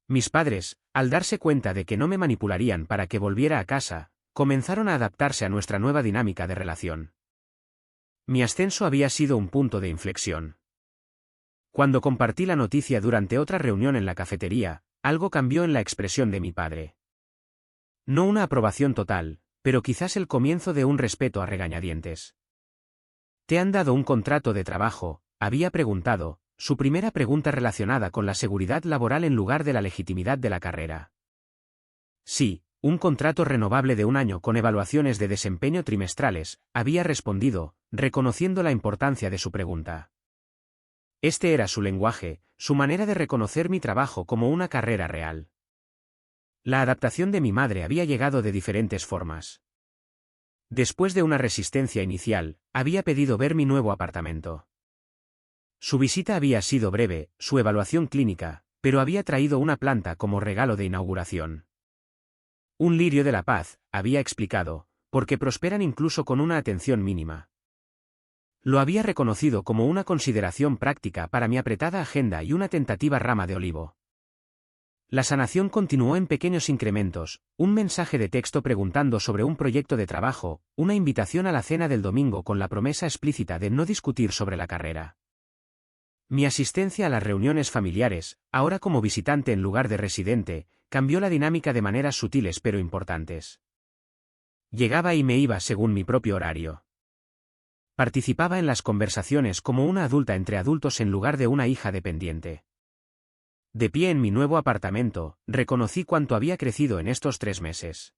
Mis padres, al darse cuenta de que no me manipularían para que volviera a casa, comenzaron a adaptarse a nuestra nueva dinámica de relación. Mi ascenso había sido un punto de inflexión. Cuando compartí la noticia durante otra reunión en la cafetería, algo cambió en la expresión de mi padre. No una aprobación total, pero quizás el comienzo de un respeto a regañadientes. ¿Te han dado un contrato de trabajo?, había preguntado, su primera pregunta relacionada con la seguridad laboral en lugar de la legitimidad de la carrera. Sí, un contrato renovable de 1 año con evaluaciones de desempeño trimestrales, había respondido, reconociendo la importancia de su pregunta. Este era su lenguaje, su manera de reconocer mi trabajo como una carrera real. La adaptación de mi madre había llegado de diferentes formas. Después de una resistencia inicial, había pedido ver mi nuevo apartamento. Su visita había sido breve, su evaluación clínica, pero había traído una planta como regalo de inauguración. Un lirio de la paz, había explicado, porque prosperan incluso con una atención mínima. Lo había reconocido como una consideración práctica para mi apretada agenda y una tentativa rama de olivo. La sanación continuó en pequeños incrementos, un mensaje de texto preguntando sobre un proyecto de trabajo, una invitación a la cena del domingo con la promesa explícita de no discutir sobre la carrera. Mi asistencia a las reuniones familiares, ahora como visitante en lugar de residente, cambió la dinámica de maneras sutiles pero importantes. Llegaba y me iba según mi propio horario. Participaba en las conversaciones como una adulta entre adultos en lugar de una hija dependiente. De pie en mi nuevo apartamento, reconocí cuánto había crecido en estos 3 meses.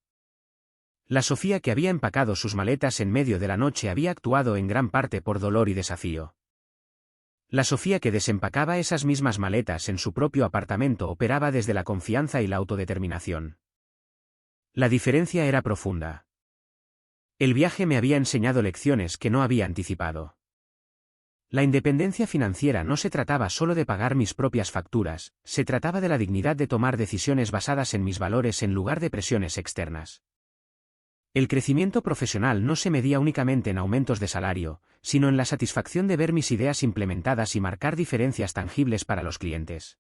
La Sofía que había empacado sus maletas en medio de la noche había actuado en gran parte por dolor y desafío. La Sofía que desempacaba esas mismas maletas en su propio apartamento operaba desde la confianza y la autodeterminación. La diferencia era profunda. El viaje me había enseñado lecciones que no había anticipado. La independencia financiera no se trataba solo de pagar mis propias facturas, se trataba de la dignidad de tomar decisiones basadas en mis valores en lugar de presiones externas. El crecimiento profesional no se medía únicamente en aumentos de salario, sino en la satisfacción de ver mis ideas implementadas y marcar diferencias tangibles para los clientes.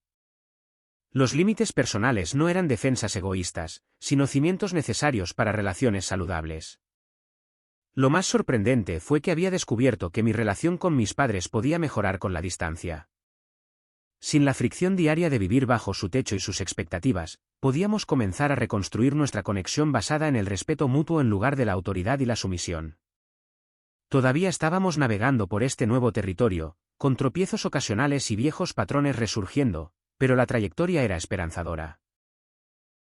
Los límites personales no eran defensas egoístas, sino cimientos necesarios para relaciones saludables. Lo más sorprendente fue que había descubierto que mi relación con mis padres podía mejorar con la distancia. Sin la fricción diaria de vivir bajo su techo y sus expectativas, podíamos comenzar a reconstruir nuestra conexión basada en el respeto mutuo en lugar de la autoridad y la sumisión. Todavía estábamos navegando por este nuevo territorio, con tropiezos ocasionales y viejos patrones resurgiendo, pero la trayectoria era esperanzadora.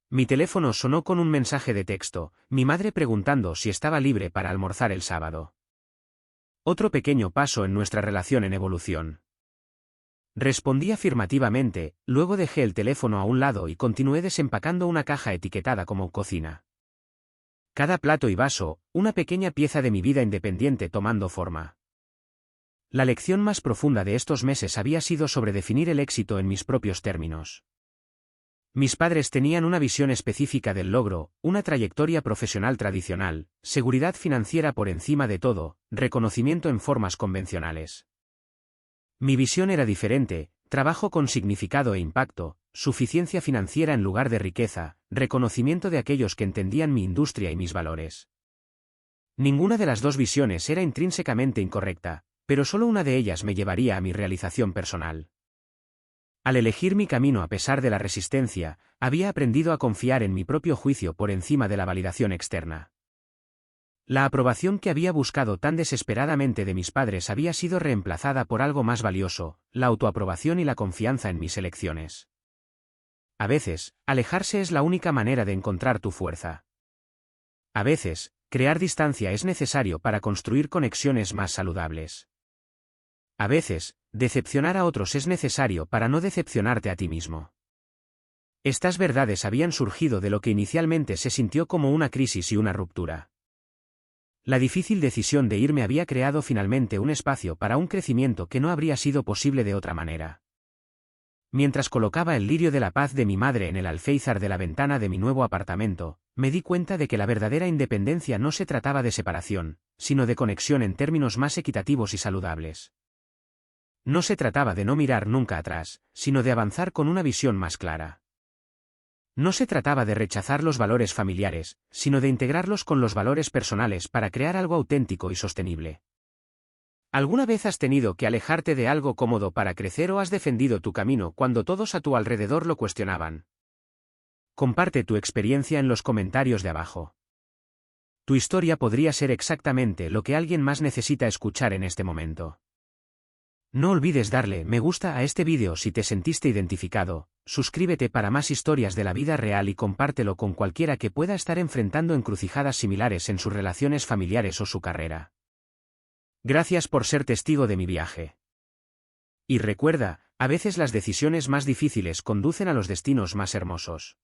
Mi teléfono sonó con un mensaje de texto, mi madre preguntando si estaba libre para almorzar el sábado. Otro pequeño paso en nuestra relación en evolución. Respondí afirmativamente, luego dejé el teléfono a un lado y continué desempacando una caja etiquetada como cocina. Cada plato y vaso, una pequeña pieza de mi vida independiente tomando forma. La lección más profunda de estos meses había sido sobre definir el éxito en mis propios términos. Mis padres tenían una visión específica del logro, una trayectoria profesional tradicional, seguridad financiera por encima de todo, reconocimiento en formas convencionales. Mi visión era diferente, trabajo con significado e impacto, suficiencia financiera en lugar de riqueza, reconocimiento de aquellos que entendían mi industria y mis valores. Ninguna de las dos visiones era intrínsecamente incorrecta, pero solo una de ellas me llevaría a mi realización personal. Al elegir mi camino a pesar de la resistencia, había aprendido a confiar en mi propio juicio por encima de la validación externa. La aprobación que había buscado tan desesperadamente de mis padres había sido reemplazada por algo más valioso, la autoaprobación y la confianza en mis elecciones. A veces, alejarse es la única manera de encontrar tu fuerza. A veces, crear distancia es necesario para construir conexiones más saludables. A veces, decepcionar a otros es necesario para no decepcionarte a ti mismo. Estas verdades habían surgido de lo que inicialmente se sintió como una crisis y una ruptura. La difícil decisión de irme había creado finalmente un espacio para un crecimiento que no habría sido posible de otra manera. Mientras colocaba el lirio de la paz de mi madre en el alféizar de la ventana de mi nuevo apartamento, me di cuenta de que la verdadera independencia no se trataba de separación, sino de conexión en términos más equitativos y saludables. No se trataba de no mirar nunca atrás, sino de avanzar con una visión más clara. No se trataba de rechazar los valores familiares, sino de integrarlos con los valores personales para crear algo auténtico y sostenible. ¿Alguna vez has tenido que alejarte de algo cómodo para crecer o has defendido tu camino cuando todos a tu alrededor lo cuestionaban? Comparte tu experiencia en los comentarios de abajo. Tu historia podría ser exactamente lo que alguien más necesita escuchar en este momento. No olvides darle me gusta a este vídeo si te sentiste identificado, suscríbete para más historias de la vida real y compártelo con cualquiera que pueda estar enfrentando encrucijadas similares en sus relaciones familiares o su carrera. Gracias por ser testigo de mi viaje. Y recuerda, a veces las decisiones más difíciles conducen a los destinos más hermosos.